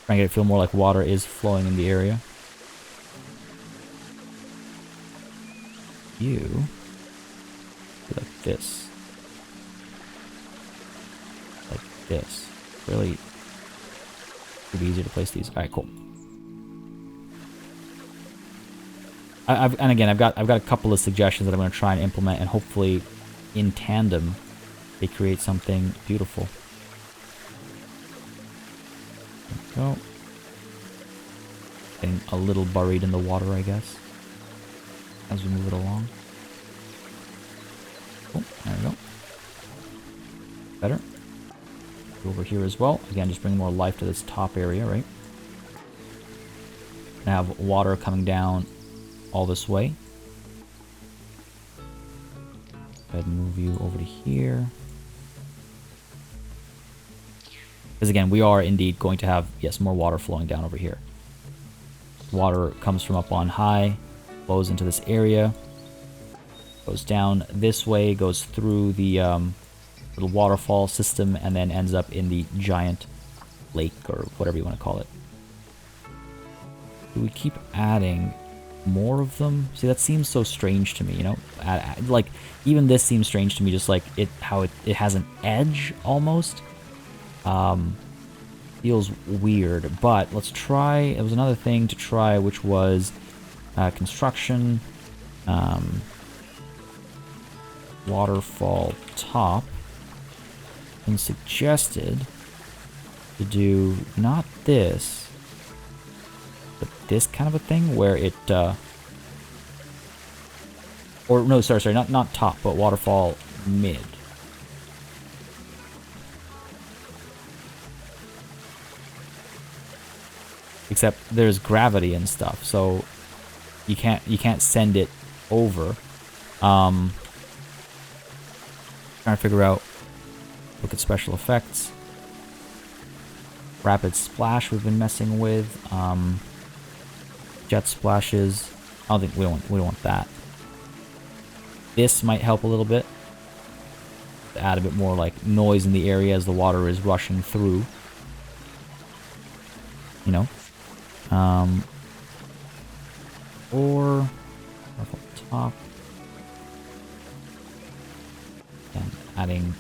Try and get it feel more like water is flowing in the area. You... do like this. This really would be easier to place these. All right, cool. And again, I've got a couple of suggestions that I'm going to try and implement, and hopefully, in tandem, they create something beautiful. There we go. Getting a little buried in the water, I guess, as we move it along. Cool. There we go. Better. Over here as well. Again, just bring more life to this top area, right? And have water coming down all this way. Go ahead and move you over to here. Because again, we are indeed going to have, yes, more water flowing down over here. Water comes from up on high, flows into this area, goes down this way, goes through the little waterfall system, and then ends up in the giant lake, or whatever you want to call it. Do we keep adding more of them? See, that seems so strange to me, you know? Like, even this seems strange to me, just like how it has an edge, almost. Feels weird, but let's try. It was another thing to try, which was construction, waterfall top, and suggested to do not this, but this kind of a thing where it, or no, sorry, not top, but waterfall mid. Except there's gravity and stuff, so you can't send it over. Trying to figure out. Look at special effects. Rapid splash we've been messing with. Jet splashes. I don't think we don't want that. This might help a little bit. To add a bit more like noise in the area as the water is rushing through. You know. Or top. And adding,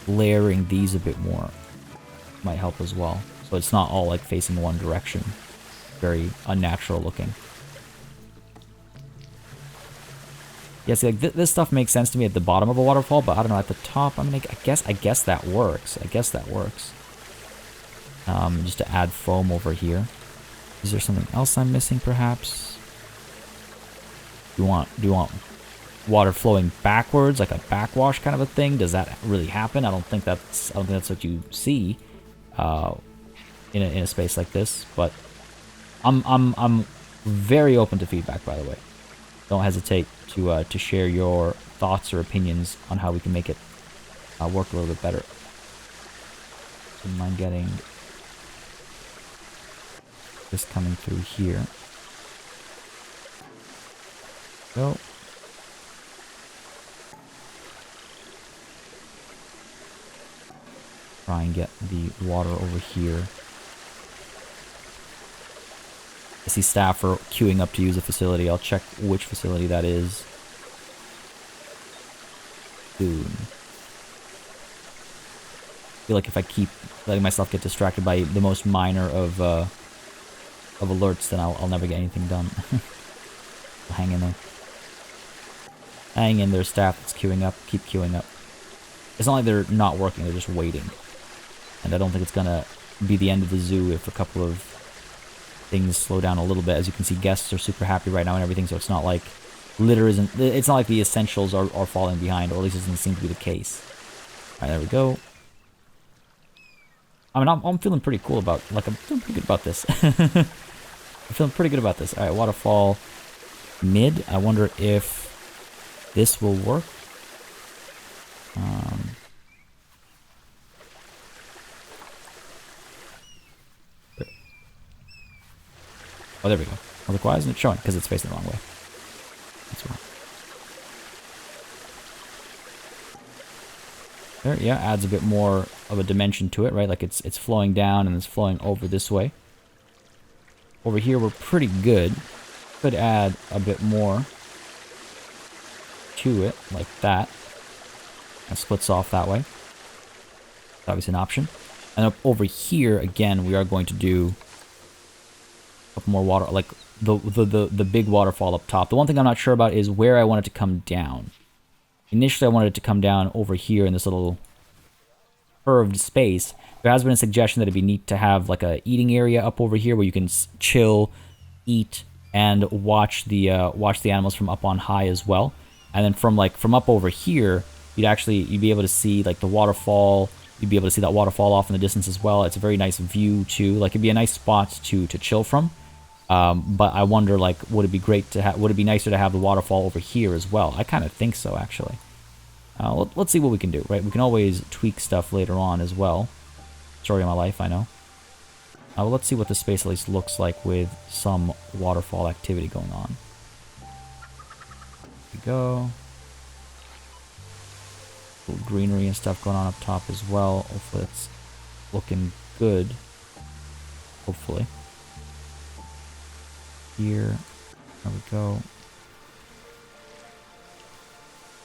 layering these a bit more might help as well. So it's not all like facing one direction. Very unnatural looking. Yeah, see, like this stuff makes sense to me at the bottom of a waterfall, but I don't know, at the top, I mean, I guess that works. I guess that works. Just to add foam over here. Is there something else I'm missing, perhaps? Do you want water flowing backwards, like a backwash kind of a thing? Does that really happen? I don't think that's what you see in a space like this. But I'm very open to feedback, by the way. Don't hesitate to share your thoughts or opinions on how we can make it work a little bit better. Wouldn't mind getting this coming through here. So try and get the water over here. I see staff are queuing up to use a facility. I'll check which facility that is soon. I feel like if I keep letting myself get distracted by the most minor of alerts, then I'll never get anything done. Hang in there. Hang in there, staff that's queuing up. Keep queuing up. It's not like they're not working, they're just waiting. And I don't think it's gonna be the end of the zoo if a couple of things slow down a little bit. As you can see, guests are super happy right now and everything, so it's not like it's not like the essentials are falling behind, or at least it doesn't seem to be the case. Alright, there we go. I mean, I'm feeling pretty cool about, like, I'm feeling pretty good about this. I'm feeling pretty good about this. Alright, Waterfall Mid. I wonder if this will work. Oh, there we go. Well, look, why isn't it showing? Because it's facing the wrong way. That's wrong. There, yeah, adds a bit more of a dimension to it, right? Like it's flowing down and it's flowing over this way. Over here, we're pretty good. Could add a bit more to it, like that. And splits off that way. That's obviously an option. And up over here, again, we are going to do a couple more water, like the big waterfall up top. The one thing I'm not sure about is where I want it to come down. Initially, I wanted it to come down over here in this little curved space. There has been a suggestion that it'd be neat to have like a eating area up over here where you can chill, eat, and watch the animals from up on high as well. And then from up over here, you'd be able to see like the waterfall. You'd be able to see that waterfall off in the distance as well. It's a very nice view too. Like it'd be a nice spot to chill from. But I wonder, like, would it be great to have? Would it be nicer to have the waterfall over here as well? I kind of think so, actually. Let's see what we can do, right? We can always tweak stuff later on as well. Story of my life, I know. Well, let's see what the space at least looks like with some waterfall activity going on. Here we go. Little greenery and stuff going on up top as well. Hopefully it's looking good. Hopefully. Here. There we go.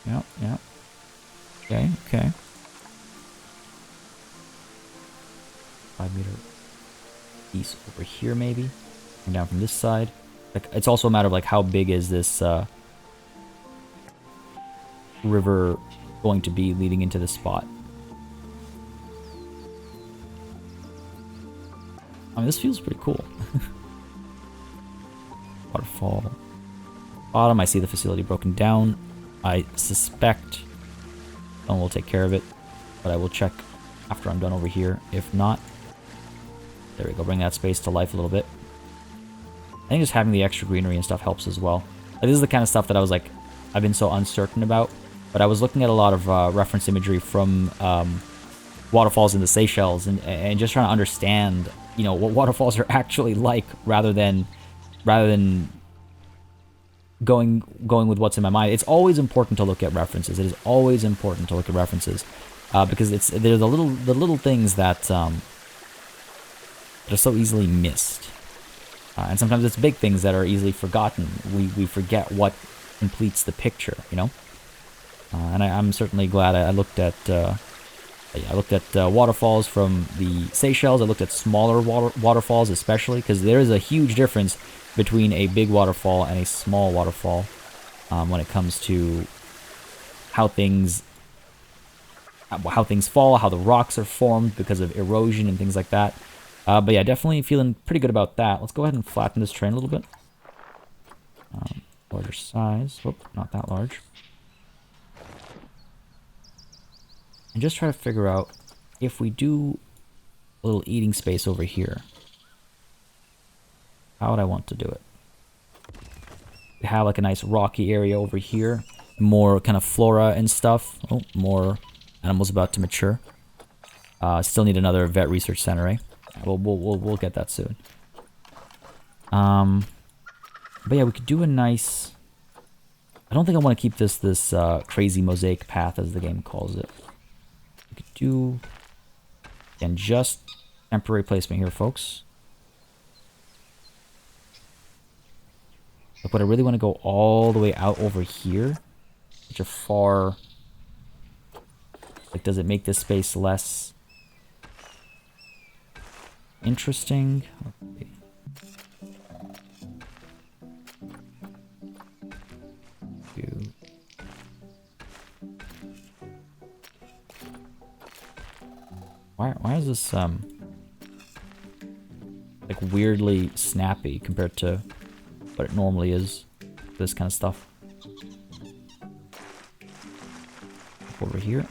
Yep, yep. Okay, okay. 5-meter piece over here, maybe. And down from this side. Like, it's also a matter of, like, how big is this river going to be leading into this spot. I mean, this feels pretty cool. Waterfall. Bottom, I see the facility broken down. I suspect someone will take care of it, but I will check after I'm done over here. If not, there we go. Bring that space to life a little bit. I think just having the extra greenery and stuff helps as well. Like, this is the kind of stuff that I was like, I've been so uncertain about. But I was looking at a lot of reference imagery from waterfalls in the Seychelles, and just trying to understand, you know, what waterfalls are actually like, rather than going with what's in my mind. It's always important to look at references. It is always important to look at references because they're the little things that are so easily missed, and sometimes it's big things that are easily forgotten. We forget what completes the picture, you know. And I'm certainly glad I looked at waterfalls from the Seychelles. I looked at smaller waterfalls, especially because there is a huge difference between a big waterfall and a small waterfall when it comes to how things fall, how the rocks are formed because of erosion and things like that. But yeah, definitely feeling pretty good about that. Let's go ahead and flatten this terrain a little bit. Larger size. Whoop, not that large. And just try to figure out if we do a little eating space over here, how would I want to do it? We have like a nice rocky area over here, more kind of flora and stuff. Oh, more animals about to mature. Still need another vet research center, eh? We'll get that soon. But yeah, we could do a nice. I don't think I want to keep this crazy mosaic path, as the game calls it. We could do, again, just temporary placement here, folks. But I really want to go all the way out over here. Such a far. Like, does it make this space less interesting? Okay. Why is this like weirdly snappy compared to what it normally is? This kind of stuff. Over here.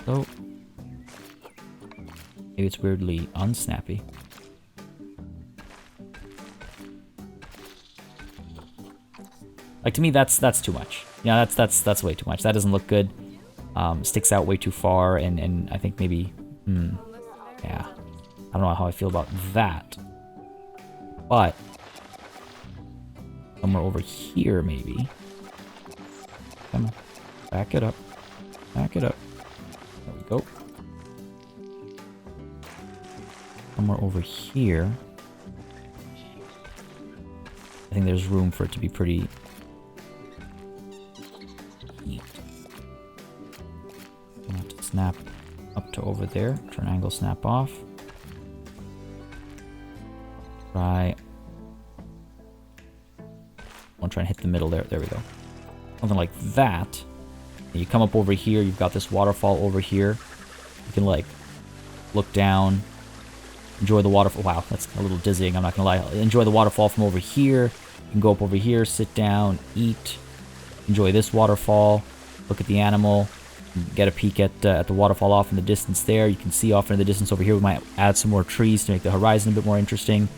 So maybe it's weirdly unsnappy. Like, to me, that's too much. Yeah, that's way too much. That doesn't look good. Sticks out way too far, and I think maybe, yeah, I don't know how I feel about that. But somewhere over here, maybe. Come on, back it up, back it up. There we go. Somewhere over here, I think there's room for it to be pretty neat. I'm going to snap up to over there. Turn angle, snap off. Try. I'll try and hit the middle there. There we go. Something like that. And you come up over here. You've got this waterfall over here. You can, like, look down. Enjoy the waterfall. Wow, that's a little dizzying. I'm not going to lie. Enjoy the waterfall from over here. You can go up over here, sit down, eat. Enjoy this waterfall. Look at the animal. Get a peek at the waterfall off in the distance there. You can see off in the distance over here. We might add some more trees to make the horizon a bit more interesting.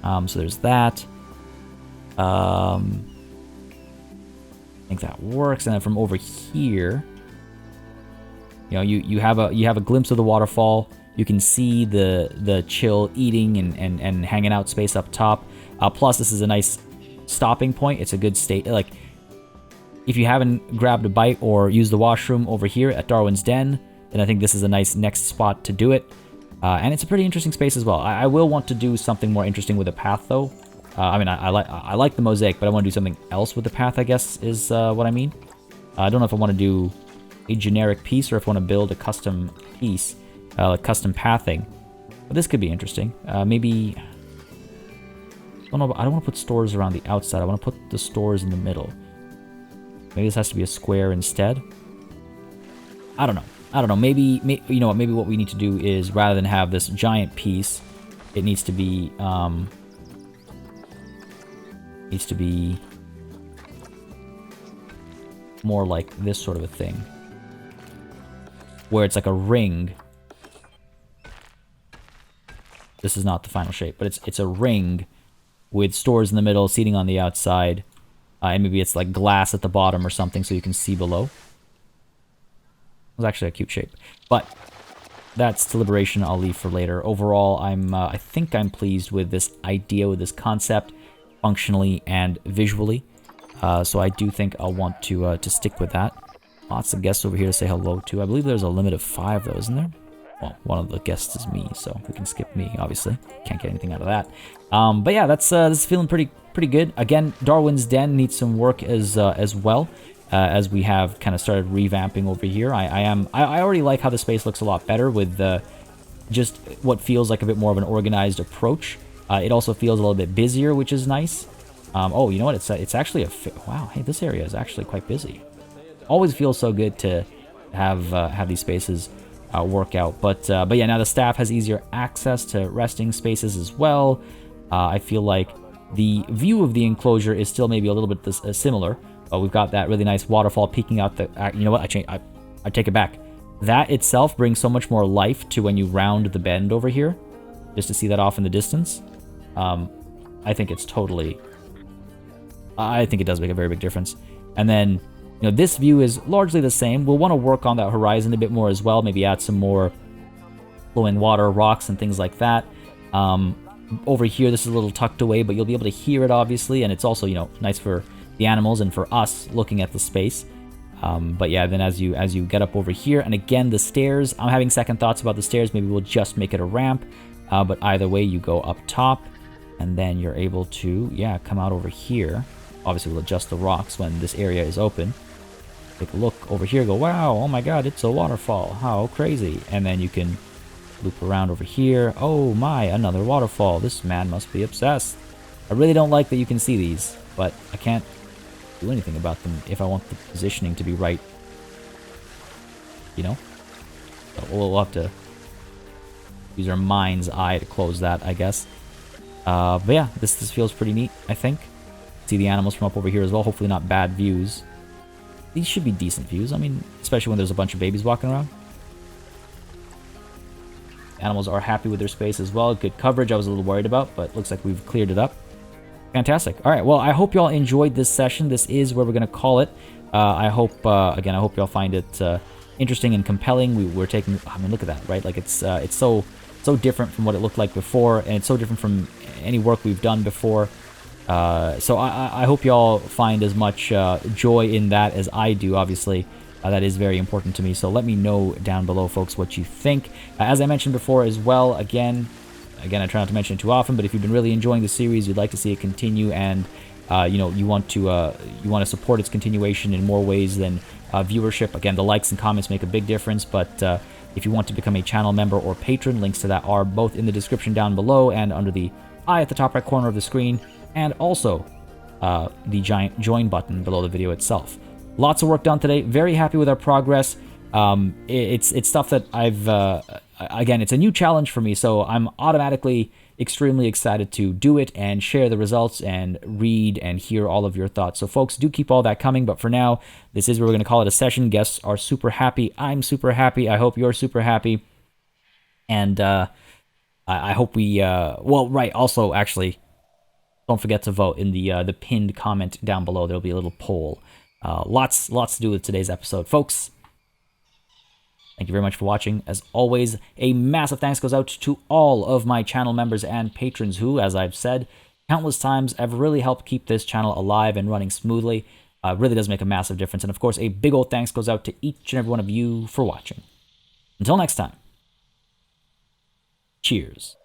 So there's that. I think that works. And then from over here, you know, you have a glimpse of the waterfall. You can see the chill eating and hanging out space up top. Plus, this is a nice stopping point. It's a good state. Like, if you haven't grabbed a bite or used the washroom over here at Darwin's Den, then I think this is a nice next spot to do it. And it's a pretty interesting space as well. I will want to do something more interesting with the path, though. I mean, I like the mosaic, but I want to do something else with the path, I guess, is what I mean. I don't know if I want to do a generic piece or if I want to build a custom piece, like custom pathing. But this could be interesting. Maybe... I don't want to put stores around the outside. I want to put the stores in the middle. Maybe this has to be a square instead. I don't know. Maybe you know what? Maybe what we need to do is, rather than have this giant piece, it needs to be more like this sort of a thing, where it's like a ring. This is not the final shape, but it's a ring with stores in the middle, seating on the outside, and maybe it's like glass at the bottom or something so you can see below. It was actually a cute shape, but that's deliberation I'll leave for later. Overall, I think I'm pleased with this idea, with this concept, functionally and visually. So I do think I'll want to stick with that. Lots of guests over here to say hello to. I believe there's a limit of 5 though, isn't there? Well, one of the guests is me, so we can skip me, obviously. Can't get anything out of that. But yeah, this is feeling pretty good. Again, Darwin's Den needs some work as well, as we have kind of started revamping over here. I already like how the space looks a lot better with just what feels like a bit more of an organized approach. It also feels a little bit busier, which is nice. Oh, you know what? It's actually wow. Hey, this area is actually quite busy. Always feels so good to have these spaces work out. But yeah, now the staff has easier access to resting spaces as well. I feel like the view of the enclosure is still maybe a little bit similar. We've got that really nice waterfall peeking out the... you know what? I take it back. That itself brings so much more life to when you round the bend over here. Just to see that off in the distance. I think it's totally... I think it does make a very big difference. And then, you know, this view is largely the same. We'll want to work on that horizon a bit more as well. Maybe add some more flowing water, rocks, and things like that. Over here, this is a little tucked away, but you'll be able to hear it, obviously. And it's also, you know, nice for the animals and for us looking at the space. But yeah, then as you get up over here, and again, the stairs, I'm having second thoughts about the stairs. Maybe we'll just make it a ramp. But either way, you go up top, and then you're able to, yeah, come out over here. Obviously, we'll adjust the rocks when this area is open. Take a look over here, go, wow, oh my god, it's a waterfall. How crazy. And then you can loop around over here. Oh my, another waterfall. This man must be obsessed. I really don't like that you can see these, but I can't do anything about them if I want the positioning to be right. You know? So we'll have to use our mind's eye to close that, I guess. But yeah, this feels pretty neat, I think. See the animals from up over here as well. Hopefully not bad views. These should be decent views. I mean, especially when there's a bunch of babies walking around. Animals are happy with their space as well. Good coverage I was a little worried about, but looks like we've cleared it up. Fantastic. All right, well, I hope you all enjoyed this session. This is where we're going to call it. I hope, again, I hope you all find it interesting and compelling. We're taking, I mean, look at that, right? Like, it's so different from what it looked like before, and it's so different from any work we've done before. So I hope you all find as much joy in that as I do, obviously. That is very important to me, so let me know down below, folks, what you think. As I mentioned before as well, again, I try not to mention it too often, but if you've been really enjoying the series, you'd like to see it continue, and you know, you want to support its continuation in more ways than viewership. Again, the likes and comments make a big difference, but if you want to become a channel member or patron, links to that are both in the description down below and under the eye at the top right corner of the screen, and also the giant join button below the video itself. Lots of work done today. Very happy with our progress. It's stuff that I've again, it's a new challenge for me, so I'm automatically extremely excited to do it and share the results and read and hear all of your thoughts. So folks, do keep all that coming, but for now, this is where we're going to call it a session. Guests are super happy. I'm super happy. I hope you're super happy. And I hope we, well, right, also, actually, don't forget to vote in the pinned comment down below. There'll be a little poll. Lots to do with today's episode. Folks, thank you very much for watching. As always, a massive thanks goes out to all of my channel members and patrons who, as I've said countless times, have really helped keep this channel alive and running smoothly. Really does make a massive difference. And of course, a big old thanks goes out to each and every one of you for watching. Until next time, cheers.